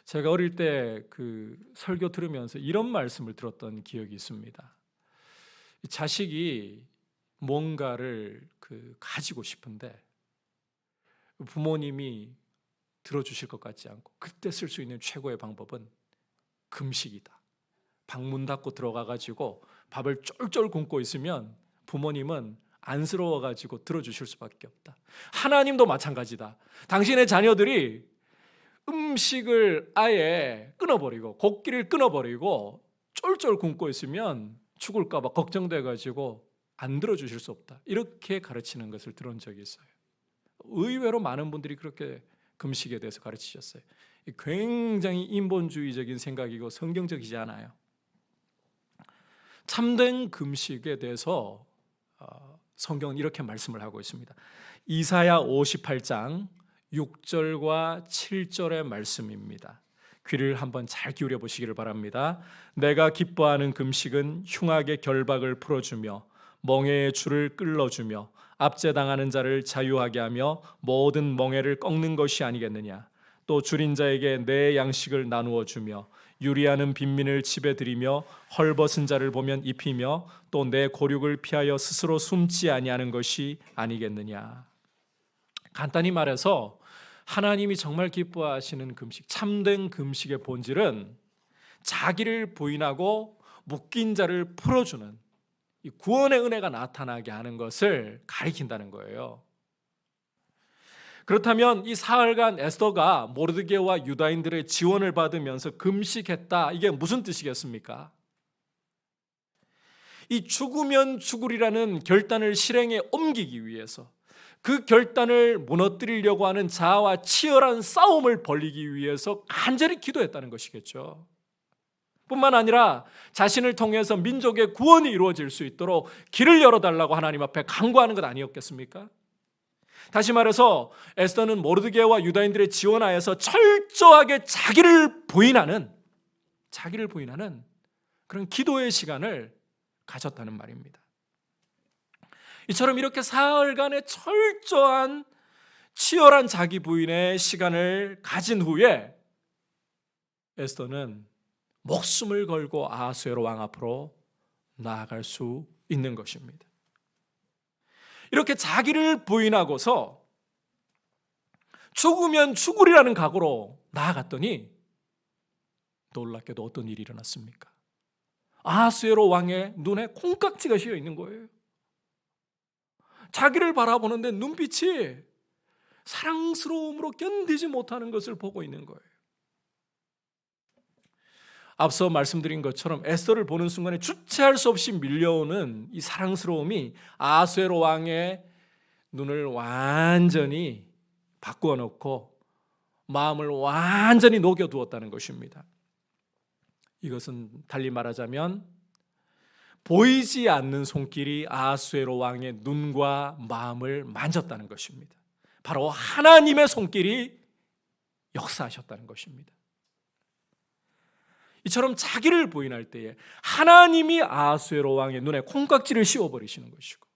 제가 어릴 때 그 설교 들으면서 이런 말씀을 들었던 기억이 있습니다. 자식이 뭔가를 가지고 싶은데 부모님이 들어주실 것 같지 않고 그때 쓸 수 있는 최고의 방법은 금식이다. 방문 닫고 들어가가지고 밥을 쫄쫄 굶고 있으면 부모님은 안쓰러워가지고 들어주실 수밖에 없다. 하나님도 마찬가지다. 당신의 자녀들이 음식을 아예 끊어버리고 곡기를 끊어버리고 쫄쫄 굶고 있으면 죽을까 봐 걱정돼가지고 안 들어주실 수 없다. 이렇게 가르치는 것을 들은 적이 있어요. 의외로 많은 분들이 그렇게 금식에 대해서 가르치셨어요. 굉장히 인본주의적인 생각이고 성경적이지 않아요. 참된 금식에 대해서 성경은 이렇게 말씀을 하고 있습니다. 이사야 58장 6절과 7절의 말씀입니다. 귀를 한번 잘 기울여 보시기를 바랍니다. 내가 기뻐하는 금식은 흉악의 결박을 풀어주며 멍에의 줄을 끌어주며 압제당하는 자를 자유하게 하며 모든 멍에를 꺾는 것이 아니겠느냐. 또 줄인 자에게 내 양식을 나누어 주며 유리하는 빈민을 집에 들이며 헐벗은 자를 보면 입히며 또 내 고륙을 피하여 스스로 숨지 아니하는 것이 아니겠느냐. 간단히 말해서 하나님이 정말 기뻐하시는 금식, 참된 금식의 본질은 자기를 부인하고 묶인 자를 풀어주는 이 구원의 은혜가 나타나게 하는 것을 가리킨다는 거예요. 그렇다면 이 사흘간 에스더가 모르드게와 유다인들의 지원을 받으면서 금식했다, 이게 무슨 뜻이겠습니까? 이 죽으면 죽으리라는 결단을 실행에 옮기기 위해서, 그 결단을 무너뜨리려고 하는 자아와 치열한 싸움을 벌이기 위해서 간절히 기도했다는 것이겠죠. 뿐만 아니라 자신을 통해서 민족의 구원이 이루어질 수 있도록 길을 열어달라고 하나님 앞에 간구하는 것 아니었겠습니까? 다시 말해서 에스더는 모르드게와 유다인들의 지원하에서 철저하게 자기를 부인하는 그런 기도의 시간을 가졌다는 말입니다. 이처럼 이렇게 사흘간의 철저한 치열한 자기 부인의 시간을 가진 후에 에스더는 목숨을 걸고 아하수에로 왕 앞으로 나아갈 수 있는 것입니다. 이렇게 자기를 부인하고서 죽으면 죽으리라는 각오로 나아갔더니 놀랍게도 어떤 일이 일어났습니까? 아하수에로 왕의 눈에 콩깍지가 씌어 있는 거예요. 자기를 바라보는데 눈빛이 사랑스러움으로 견디지 못하는 것을 보고 있는 거예요. 앞서 말씀드린 것처럼 에스더를 보는 순간에 주체할 수 없이 밀려오는 이 사랑스러움이 아하수에로 왕의 눈을 완전히 바꾸어 놓고 마음을 완전히 녹여두었다는 것입니다. 이것은 달리 말하자면 보이지 않는 손길이 아하수에로 왕의 눈과 마음을 만졌다는 것입니다. 바로 하나님의 손길이 역사하셨다는 것입니다. 이처럼 자기를 부인할 때에 하나님이 아하수에로 왕의 눈에 콩깍지를 씌워버리시는 것이고,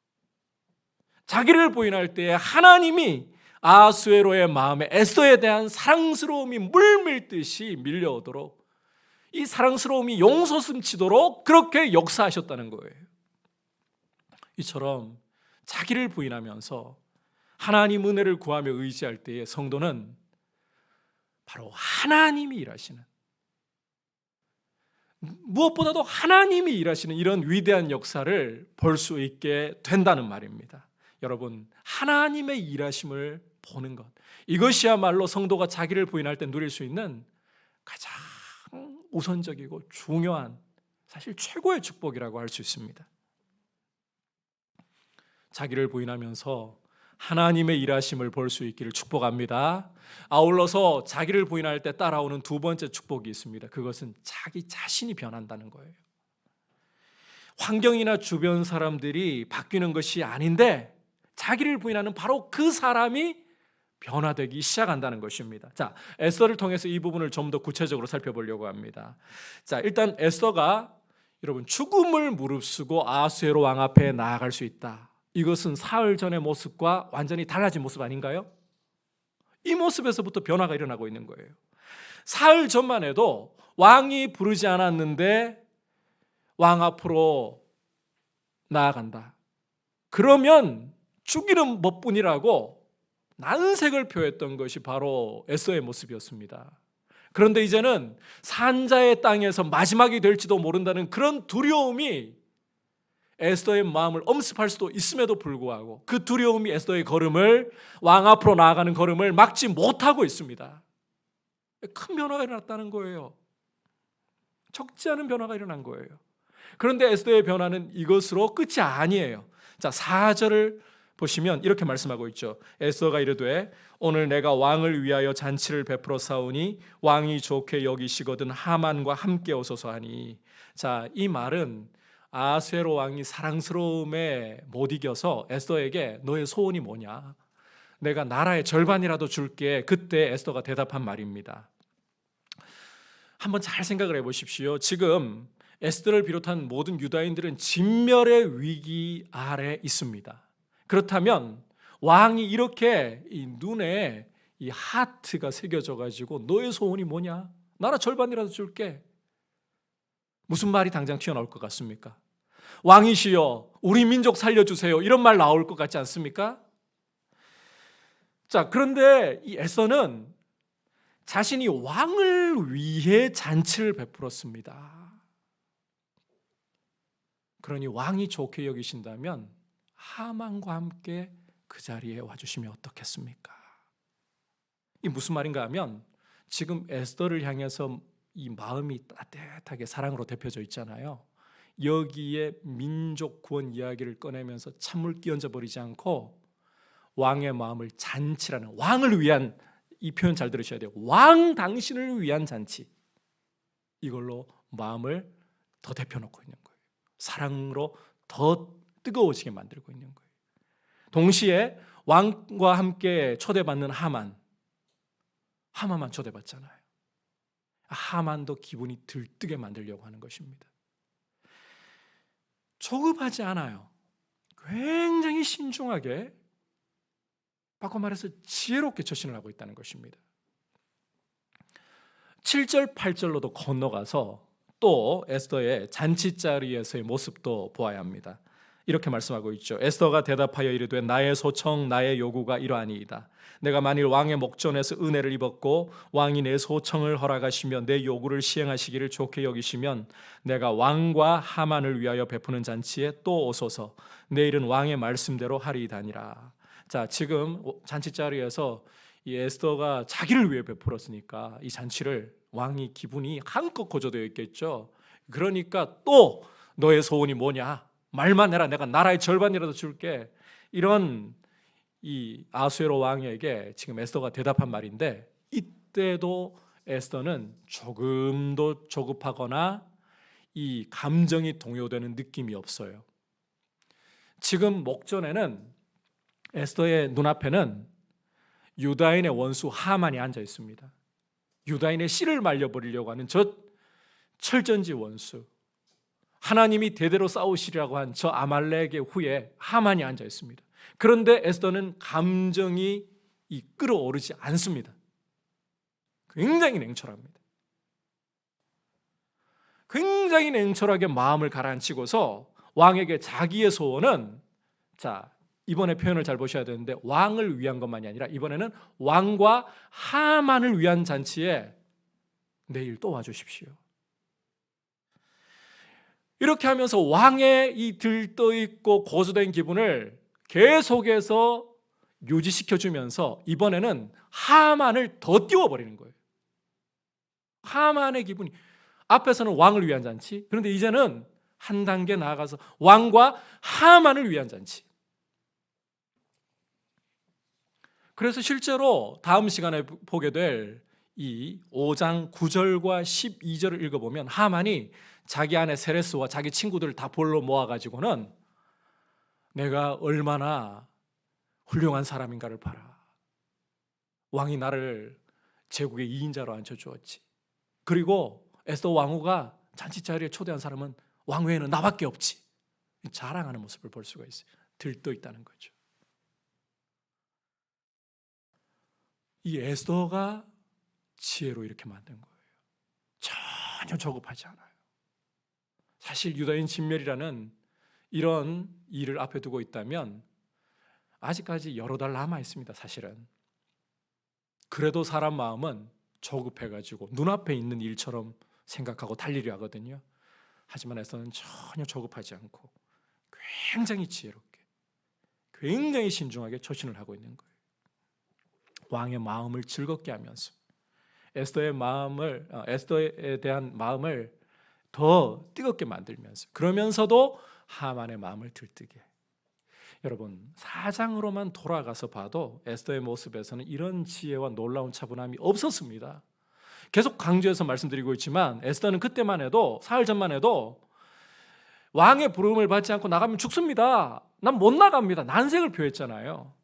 자기를 부인할 때에 하나님이 아하수에로의 마음에 에스더에 대한 사랑스러움이 물밀듯이 밀려오도록, 이 사랑스러움이 용솟음치도록 그렇게 역사하셨다는 거예요. 이처럼 자기를 부인하면서 하나님 은혜를 구하며 의지할 때에 성도는 바로 하나님이 일하시는, 무엇보다도 하나님이 일하시는 이런 위대한 역사를 볼 수 있게 된다는 말입니다. 여러분, 하나님의 일하심을 보는 것, 이것이야말로 성도가 자기를 부인할 때 누릴 수 있는 가장 우선적이고 중요한, 사실 최고의 축복이라고 할 수 있습니다. 자기를 부인하면서 하나님의 일하심을 볼 수 있기를 축복합니다. 아울러서 자기를 부인할 때 따라오는 두 번째 축복이 있습니다. 그것은 자기 자신이 변한다는 거예요. 환경이나 주변 사람들이 바뀌는 것이 아닌데 자기를 부인하는 바로 그 사람이 변화되기 시작한다는 것입니다. 자, 에스더를 통해서 이 부분을 좀 더 구체적으로 살펴보려고 합니다. 자, 일단 에스더가 여러분 죽음을 무릅쓰고 아하수에로 왕 앞에 나아갈 수 있다. 이것은 사흘 전의 모습과 완전히 달라진 모습 아닌가요? 이 모습에서부터 변화가 일어나고 있는 거예요. 사흘 전만 해도 왕이 부르지 않았는데 왕 앞으로 나아간다. 그러면 죽이는 법뿐이라고 난색을 표했던 것이 바로 에스더의 모습이었습니다. 그런데 이제는 산자의 땅에서 마지막이 될지도 모른다는 그런 두려움이 에스더의 마음을 엄습할 수도 있음에도 불구하고 그 두려움이 에스더의 걸음을, 왕 앞으로 나아가는 걸음을 막지 못하고 있습니다. 큰 변화가 일어났다는 거예요. 적지 않은 변화가 일어난 거예요. 그런데 에스더의 변화는 이것으로 끝이 아니에요. 자, 4절을 보시면 이렇게 말씀하고 있죠. 에스더가 이르되 오늘 내가 왕을 위하여 잔치를 베풀어 사오니 왕이 좋게 여기시거든 하만과 함께 오소서 하니. 자, 이 말은 아하수에로 왕이 사랑스러움에 못 이겨서 에스더에게 너의 소원이 뭐냐? 내가 나라의 절반이라도 줄게. 그때 에스더가 대답한 말입니다. 한번 잘 생각을 해보십시오. 지금 에스더를 비롯한 모든 유다인들은 진멸의 위기 아래 있습니다. 그렇다면 왕이 이렇게 이 눈에 이 하트가 새겨져 가지고 너의 소원이 뭐냐? 나라 절반이라도 줄게. 무슨 말이 당장 튀어나올 것 같습니까? 왕이시여 우리 민족 살려주세요, 이런 말 나올 것 같지 않습니까? 자, 그런데 이 에서는 자신이 왕을 위해 잔치를 베풀었습니다. 그러니 왕이 좋게 여기신다면 하만과 함께 그 자리에 와주시면 어떻겠습니까? 이 무슨 말인가 하면 지금 에스더를 향해서 이 마음이 따뜻하게 사랑으로 대표져 있잖아요. 여기에 민족 구원 이야기를 꺼내면서 찬물 끼얹어 버리지 않고 왕의 마음을 잔치라는, 왕을 위한, 이 표현 잘 들으셔야 돼요. 왕 당신을 위한 잔치, 이걸로 마음을 더 대표놓고 있는 거예요. 사랑으로 더 뜨거워지게 만들고 있는 거예요. 동시에 왕과 함께 초대받는 하만만 초대받잖아요. 하만도 기분이 들뜨게 만들려고 하는 것입니다. 조급하지 않아요. 굉장히 신중하게, 바꿔 말해서 지혜롭게 처신을 하고 있다는 것입니다. 7절 8절로도 건너가서 또 에스더의 잔치자리에서의 모습도 보아야 합니다. 이렇게 말씀하고 있죠. 에스더가 대답하여 이르되 나의 소청 나의 요구가 이러하니이다. 내가 만일 왕의 목전에서 은혜를 입었고 왕이 내 소청을 허락하시며 내 요구를 시행하시기를 좋게 여기시면 내가 왕과 하만을 위하여 베푸는 잔치에 또 오소서. 내일은 왕의 말씀대로 하리이다니라. 자, 지금 잔치자리에서 이 에스더가 자기를 위해 베풀었으니까 이 잔치를 왕이 기분이 한껏 고조되어 있겠죠. 그러니까 또 너의 소원이 뭐냐? 말만 해라. 내가 나라의 절반이라도 줄게. 이런 이 아수에로 왕에게 지금 에스더가 대답한 말인데, 이때도 에스더는 조금도 조급하거나 이 감정이 동요되는 느낌이 없어요. 지금 목전에는, 에스더의 눈앞에는 유다인의 원수 하만이 앉아 있습니다. 유다인의 씨를 말려버리려고 하는 저 철전지 원수, 하나님이 대대로 싸우시리라고 한 저 아말렉의 후에 하만이 앉아 있습니다. 그런데 에스더는 감정이 끌어오르지 않습니다. 굉장히 냉철합니다. 굉장히 냉철하게 마음을 가라앉히고서 왕에게 자기의 소원은, 자, 이번에 표현을 잘 보셔야 되는데, 왕을 위한 것만이 아니라 이번에는 왕과 하만을 위한 잔치에 내일 또 와주십시오. 이렇게 하면서 왕의 이 들떠있고 고조된 기분을 계속해서 유지시켜주면서 이번에는 하만을 더 띄워버리는 거예요. 하만의 기분이, 앞에서는 왕을 위한 잔치, 그런데 이제는 한 단계 나아가서 왕과 하만을 위한 잔치. 그래서 실제로 다음 시간에 보게 될 이 5장 9절과 12절을 읽어보면 하만이 자기 아내 세레스와 자기 친구들을 다 볼로 모아가지고는 내가 얼마나 훌륭한 사람인가를 봐라. 왕이 나를 제국의 2인자로 앉혀주었지. 그리고 에스더 왕후가 잔치자리에 초대한 사람은 왕 외에는 나밖에 없지. 자랑하는 모습을 볼 수가 있어요. 들떠 있다는 거죠. 이 에스더가 지혜로 이렇게 만든 거예요. 전혀 조급하지 않아요. 사실 유다인 진멸이라는 이런 일을 앞에 두고 있다면 아직까지 여러 달 남아 있습니다. 사실은. 그래도 사람 마음은 조급해가지고 눈앞에 있는 일처럼 생각하고 달리려 하거든요. 하지만 에스더는 전혀 조급하지 않고 굉장히 지혜롭게, 굉장히 신중하게 처신을 하고 있는 거예요. 왕의 마음을 즐겁게 하면서 에스더에 대한 마음을 더 뜨겁게 만들면서, 그러면서도 하만의 마음을 들뜨게. 여러분, 4장으로만 돌아가서 봐도 에스더의 모습에서는 이런 지혜와 놀라운 차분함이 없었습니다. 계속 강조해서 말씀드리고 있지만 에스더는 그때만 해도, 사흘 전만 해도 왕의 부름을 받지 않고 나가면 죽습니다. 난 못 나갑니다. 난색을 표했잖아요.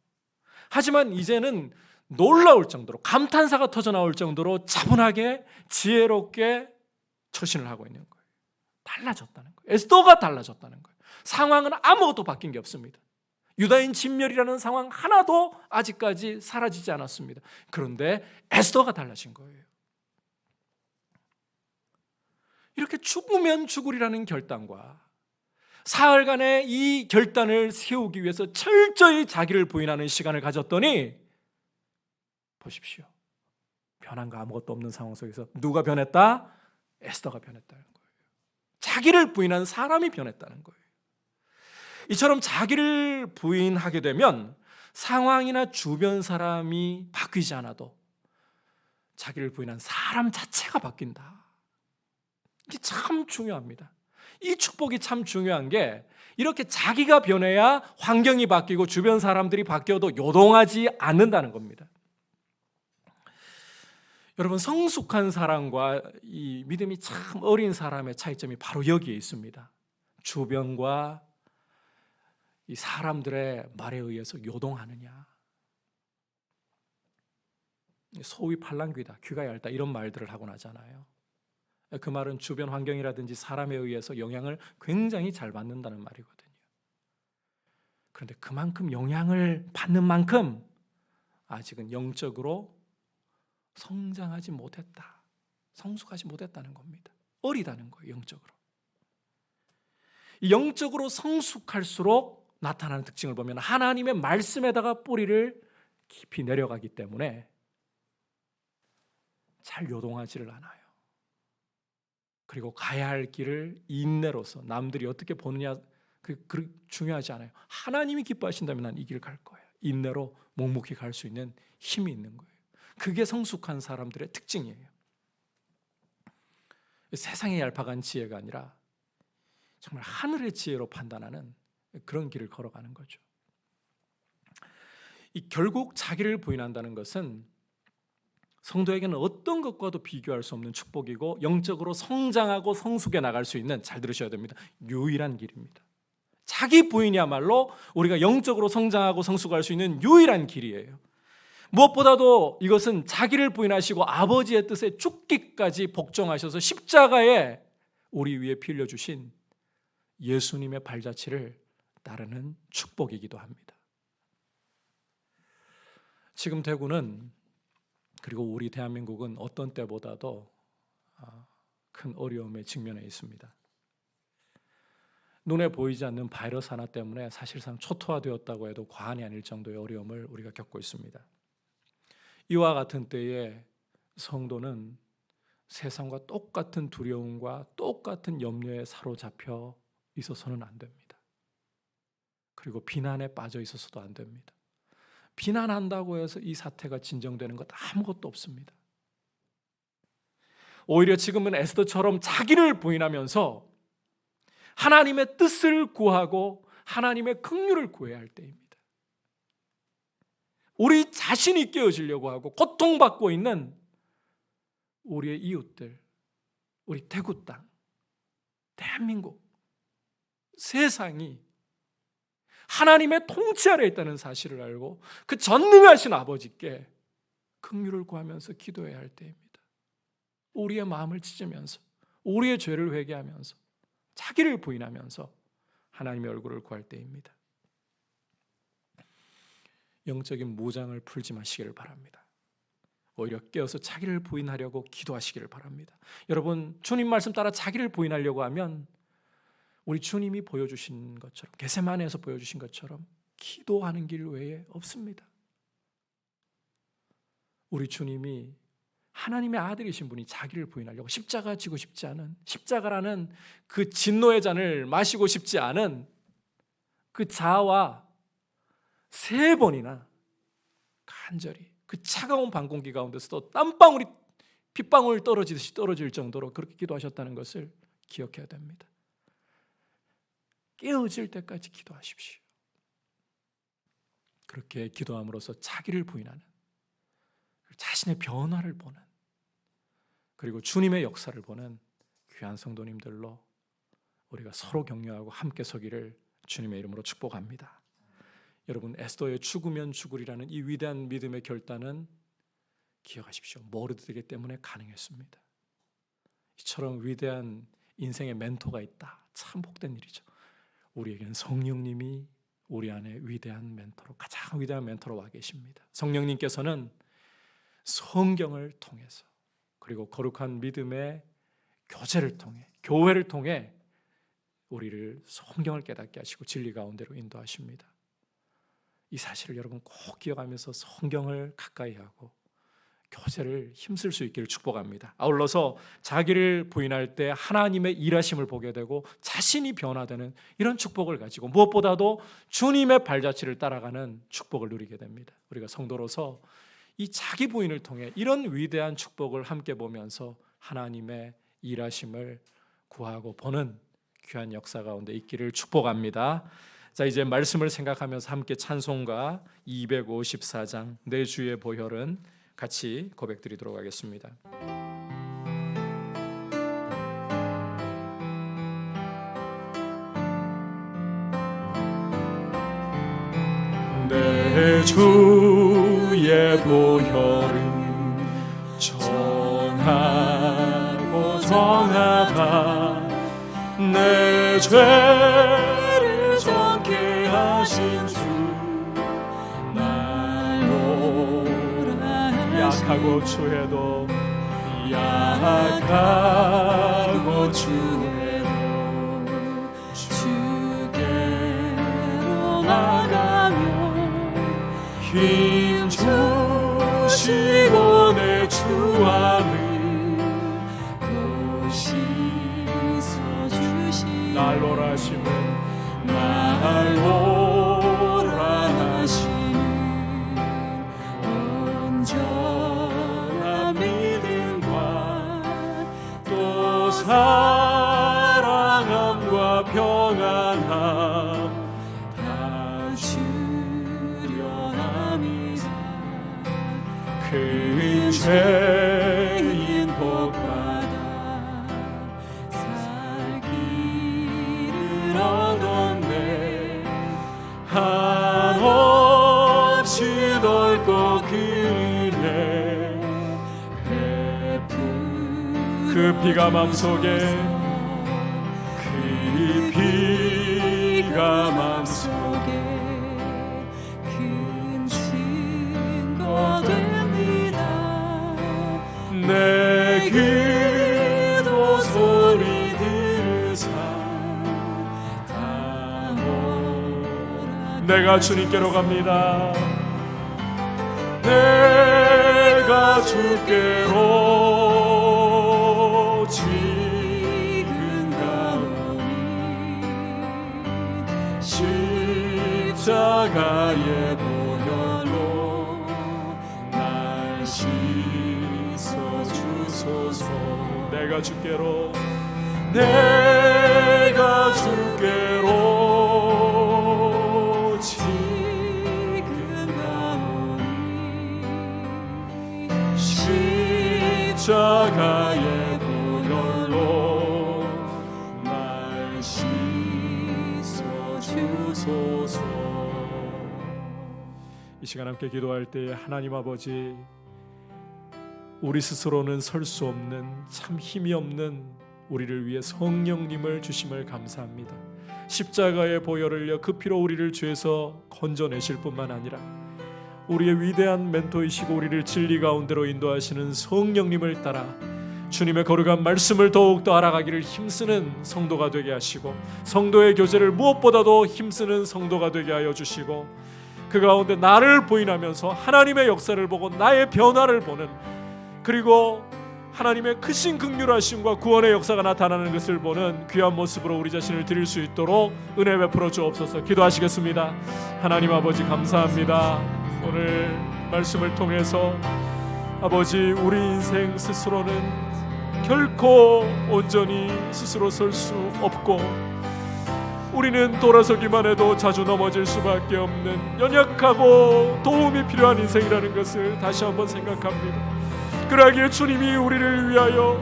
하지만 이제는 놀라울 정도로, 감탄사가 터져나올 정도로 차분하게 지혜롭게 처신을 하고 있는 거예요. 달라졌다는 거예요. 에스더가 달라졌다는 거예요. 상황은 아무것도 바뀐 게 없습니다. 유다인 진멸이라는 상황 하나도 아직까지 사라지지 않았습니다. 그런데 에스더가 달라진 거예요. 이렇게 죽으면 죽으리라는 결단과 사흘간의 이 결단을 세우기 위해서 철저히 자기를 부인하는 시간을 가졌더니 보십시오. 변한 거 아무것도 없는 상황 속에서 누가 변했다? 에스더가 변했다는 거예요. 자기를 부인한 사람이 변했다는 거예요. 이처럼 자기를 부인하게 되면 상황이나 주변 사람이 바뀌지 않아도 자기를 부인한 사람 자체가 바뀐다. 이게 참 중요합니다. 이 축복이 참 중요한 게 이렇게 자기가 변해야 환경이 바뀌고 주변 사람들이 바뀌어도 요동하지 않는다는 겁니다. 여러분, 성숙한 사람과 이 믿음이 참 어린 사람의 차이점이 바로 여기에 있습니다. 주변과 이 사람들의 말에 의해서 요동하느냐. 소위 팔랑귀다, 귀가 얇다 이런 말들을 하곤 하잖아요. 그 말은 주변 환경이라든지 사람에 의해서 영향을 굉장히 잘 받는다는 말이거든요. 그런데 그만큼 영향을 받는 만큼 아직은 영적으로 성장하지 못했다, 성숙하지 못했다는 겁니다. 어리다는 거예요. 영적으로. 이 영적으로 성숙할수록 나타나는 특징을 보면 하나님의 말씀에다가 뿌리를 깊이 내려가기 때문에 잘 요동하지를 않아요. 그리고 가야 할 길을 인내로서 남들이 어떻게 보느냐 그 중요하지 않아요. 하나님이 기뻐하신다면 난 이 길 갈 거야. 인내로 묵묵히 갈 수 있는 힘이 있는 거예요. 그게 성숙한 사람들의 특징이에요. 세상의 얄팍한 지혜가 아니라 정말 하늘의 지혜로 판단하는 그런 길을 걸어가는 거죠. 결국 자기를 부인한다는 것은 성도에게는 어떤 것과도 비교할 수 없는 축복이고 영적으로 성장하고 성숙해 나갈 수 있는, 잘 들으셔야 됩니다, 유일한 길입니다. 자기 부인이야말로 우리가 영적으로 성장하고 성숙할 수 있는 유일한 길이에요. 무엇보다도 이것은 자기를 부인하시고 아버지의 뜻에 죽기까지 복종하셔서 십자가에 우리 위에 피 흘려주신 예수님의 발자취를 따르는 축복이기도 합니다. 지금 대구는, 그리고 우리 대한민국은 어떤 때보다도 큰 어려움에 직면해 있습니다. 눈에 보이지 않는 바이러스 하나 때문에 사실상 초토화되었다고 해도 과언이 아닐 정도의 어려움을 우리가 겪고 있습니다. 이와 같은 때에 성도는 세상과 똑같은 두려움과 똑같은 염려에 사로잡혀 있어서는 안 됩니다. 그리고 비난에 빠져 있어서도 안 됩니다. 비난한다고 해서 이 사태가 진정되는 것 아무것도 없습니다. 오히려 지금은 에스더처럼 자기를 부인하면서 하나님의 뜻을 구하고 하나님의 긍휼을 구해야 할 때입니다. 우리 자신이 깨어지려고 하고 고통받고 있는 우리의 이웃들, 우리 대구 땅, 대한민국, 세상이 하나님의 통치 아래 있다는 사실을 알고 그 전능하신 아버지께 긍휼을 구하면서 기도해야 할 때입니다. 우리의 마음을 찢으면서 우리의 죄를 회개하면서 자기를 부인하면서 하나님의 얼굴을 구할 때입니다. 영적인 무장을 풀지 마시기를 바랍니다. 오히려 깨어서 자기를 부인하려고 기도하시기를 바랍니다. 여러분, 주님 말씀 따라 자기를 부인하려고 하면 우리 주님이 보여주신 것처럼, 겟세마네에서 보여주신 것처럼 기도하는 길 외에 없습니다. 우리 주님이 하나님의 아들이신 분이 자기를 부인하려고 십자가 지고 싶지 않은, 십자가라는 그 진노의 잔을 마시고 싶지 않은 그 자아와 3번이나 간절히 그 차가운 방공기 가운데서도 땀방울이 핏방울 떨어지듯이 떨어질 정도로 그렇게 기도하셨다는 것을 기억해야 됩니다. 깨어질 때까지 기도하십시오. 그렇게 기도함으로써 자기를 부인하는, 자신의 변화를 보는, 그리고 주님의 역사를 보는 귀한 성도님들로 우리가 서로 격려하고 함께 서기를 주님의 이름으로 축복합니다. 여러분, 에스더의 죽으면 죽으리라는 이 위대한 믿음의 결단은 기억하십시오. 모르드기 때문에 가능했습니다. 이처럼 위대한 인생의 멘토가 있다. 참 복된 일이죠. 우리에게는 성령님이 우리 안에 위대한 멘토로, 가장 위대한 멘토로 와 계십니다. 성령님께서는 성경을 통해서 그리고 거룩한 믿음의 교제를 통해, 교회를 통해 우리를 성경을 깨닫게 하시고 진리 가운데로 인도하십니다. 이 사실을 여러분 꼭 기억하면서 성경을 가까이 하고 교제를 힘쓸 수 있기를 축복합니다. 아울러서 자기를 부인할 때 하나님의 일하심을 보게 되고 자신이 변화되는 이런 축복을 가지고 무엇보다도 주님의 발자취를 따라가는 축복을 누리게 됩니다. 우리가 성도로서 이 자기 부인을 통해 이런 위대한 축복을 함께 보면서 하나님의 일하심을 구하고 보는 귀한 역사 가운데 있기를 축복합니다. 자, 이제 말씀을 생각하면서 함께 찬송가 254장 내 주의 보혈은 같이 고백드리도록 하겠습니다. 내 주의 보혈은 정하고 정하다 내 죄를 정케 하신 주 약하고 추해도 약하고 추해도 주께로 나가며 힘 주시고 내 주함을 곧 씻어주시 날 오라 하심은 날 오라 하심은 사랑함과 평안함 다 주려 함이라 그 죄인 복받아 살 길을 얻었네 한없이 넓고 그네 그 피가 맘속에 그 피가 맘속에 큰 증거 됩니다 내 기도 소리 들으사 다 오라 내가 주님께로 갑니다. 내가 주께로 지금 가오니 십자가의 보혈로 날 씻어주소서 내가 주께로 내가 주께로 지금 가오니 십자가의 보혈로 날 씻어주소서. 이 시간 함께 기도할 때 하나님 아버지, 우리 스스로는 설 수 없는 참 힘이 없는 우리를 위해 성령님을 주심을 감사합니다. 십자가의 보혈을 흘려 그 피로 우리를 죄에서 건져내실 뿐만 아니라 우리의 위대한 멘토이시고 우리를 진리 가운데로 인도하시는 성령님을 따라 주님의 거룩한 말씀을 더욱더 알아가기를 힘쓰는 성도가 되게 하시고 성도의 교제를 무엇보다도 힘쓰는 성도가 되게 하여 주시고 그 가운데 나를 부인하면서 하나님의 역사를 보고 나의 변화를 보는, 그리고 하나님의 크신 긍휼하심과 구원의 역사가 나타나는 것을 보는 귀한 모습으로 우리 자신을 드릴 수 있도록 은혜 베풀어 주옵소서. 기도하시겠습니다. 하나님 아버지 감사합니다. 오늘 말씀을 통해서 아버지 우리 인생 스스로는 결코 온전히 스스로 설 수 없고 우리는 돌아서기만 해도 자주 넘어질 수밖에 없는 연약하고 도움이 필요한 인생이라는 것을 다시 한번 생각합니다. 그러기에 주님이 우리를 위하여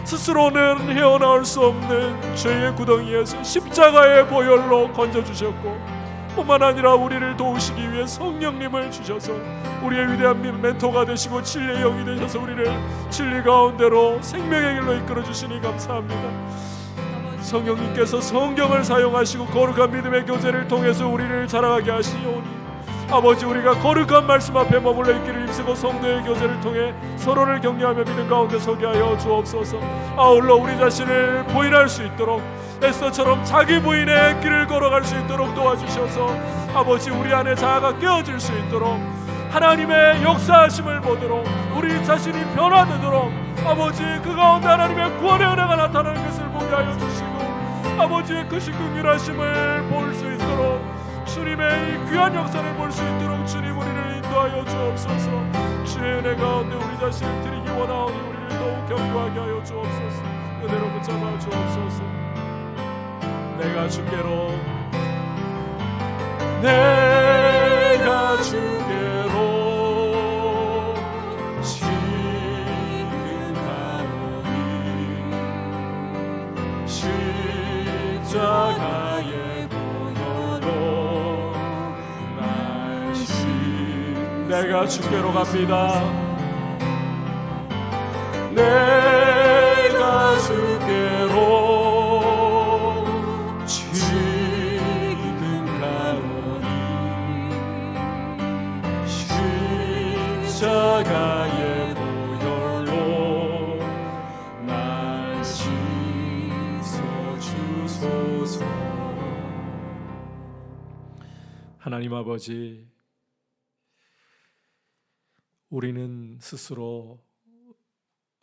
스스로는 헤어나올 수 없는 죄의 구덩이에서 십자가의 보혈로 건져주셨고 뿐만 아니라 우리를 도우시기 위해 성령님을 주셔서 우리의 위대한 멘토가 되시고 진리의 영이 되셔서 우리를 진리 가운데로 생명의 길로 이끌어 주시니 감사합니다. 성령님께서 성경을 사용하시고 거룩한 믿음의 교제를 통해서 우리를 자라게 하시오니 아버지, 우리가 거룩한 말씀 앞에 머물러 있기를 힘쓰고 성도의 교제를 통해 서로를 격려하며 믿음 가운데 서게 하여 주옵소서. 아울러 우리 자신을 부인할 수 있도록 에스더처럼 자기 부인의 길을 걸어갈 수 있도록 도와주셔서 아버지, 우리 안에 자아가 깨어질 수 있도록 하나님의 역사하심을 보도록 우리 자신이 변화되도록 아버지, 그 가운데 하나님의 구원의 은혜가 나타나는 것을 보게 하여 주시고 아버지의 그 긍휼하심을 볼 수 있도록 주님의 이 귀한 역사를 볼 수 있도록 주님 우리를 인도하여 주옵소서. 주의 은혜 가운데 우리 자신을 드리기 원하오니 우리를 더욱 견고하게 하여 주옵소서. 은혜로 붙잡아 주옵소서. 내가 주께로 지금 가오니 십자가의 보혈로 내가 주께로 갑니다. 내가 주께로 지금 가오니 십자가의 보혈로 날 씻어주소서. 하나님 아버지, 우리는 스스로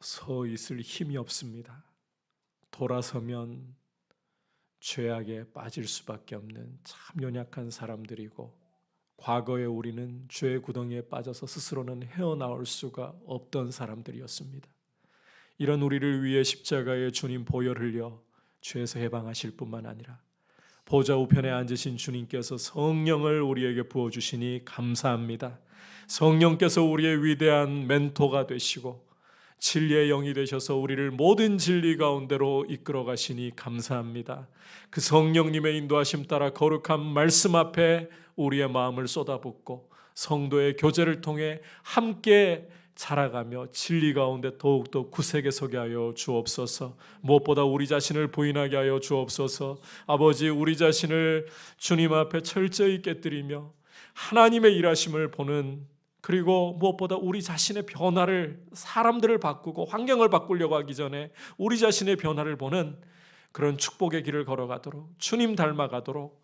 서 있을 힘이 없습니다. 돌아서면 죄악에 빠질 수밖에 없는 참 연약한 사람들이고, 과거에 우리는 죄의 구덩이에 빠져서 스스로는 헤어나올 수가 없던 사람들이었습니다. 이런 우리를 위해 십자가에 주님 보혈 흘려 죄에서 해방하실 뿐만 아니라 보좌 우편에 앉으신 주님께서 성령을 우리에게 부어주시니 감사합니다. 성령께서 우리의 위대한 멘토가 되시고 진리의 영이 되셔서 우리를 모든 진리 가운데로 이끌어 가시니 감사합니다. 그 성령님의 인도하심 따라 거룩한 말씀 앞에 우리의 마음을 쏟아붓고 성도의 교제를 통해 함께 자라가며 진리 가운데 더욱더 굳세게 서게 하여 주옵소서. 무엇보다 우리 자신을 부인하게 하여 주옵소서. 아버지, 우리 자신을 주님 앞에 철저히 깨뜨리며 하나님의 일하심을 보는, 그리고 무엇보다 우리 자신의 변화를, 사람들을 바꾸고 환경을 바꾸려고 하기 전에 우리 자신의 변화를 보는 그런 축복의 길을 걸어가도록, 주님 닮아가도록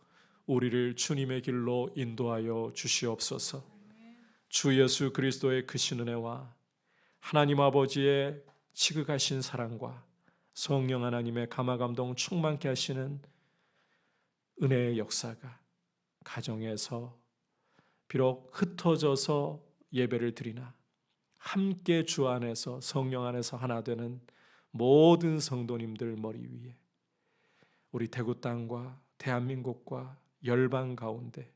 우리를 주님의 길로 인도하여 주시옵소서. 주 예수 그리스도의 크신 은혜와 하나님 아버지의 지극하신 사랑과 성령 하나님의 감화감동 충만케 하시는 은혜의 역사가 가정에서 비록 흩어져서 예배를 드리나 함께 주 안에서 성령 안에서 하나 되는 모든 성도님들 머리 위에 우리 대구 땅과 대한민국과 열방 가운데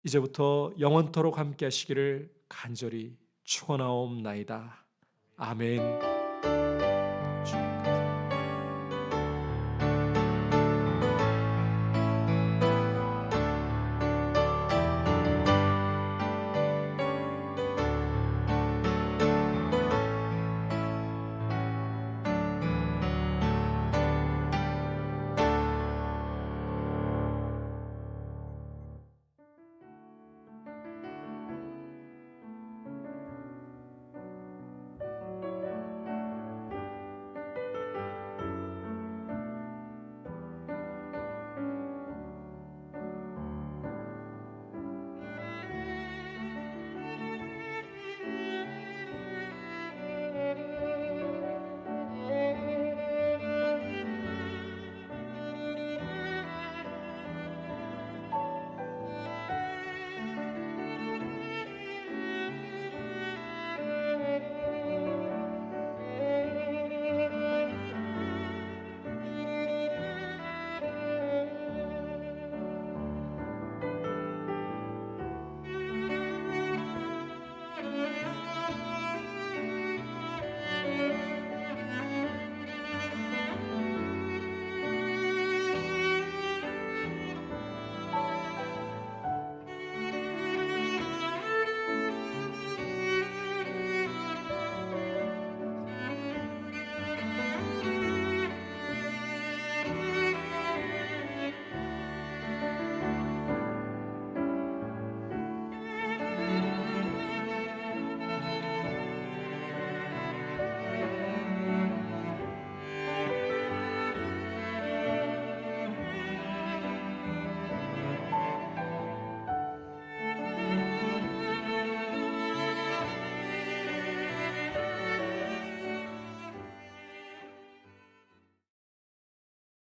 이제부터 영원토록 함께 하시기를 간절히 축원하옵나이다. 아멘.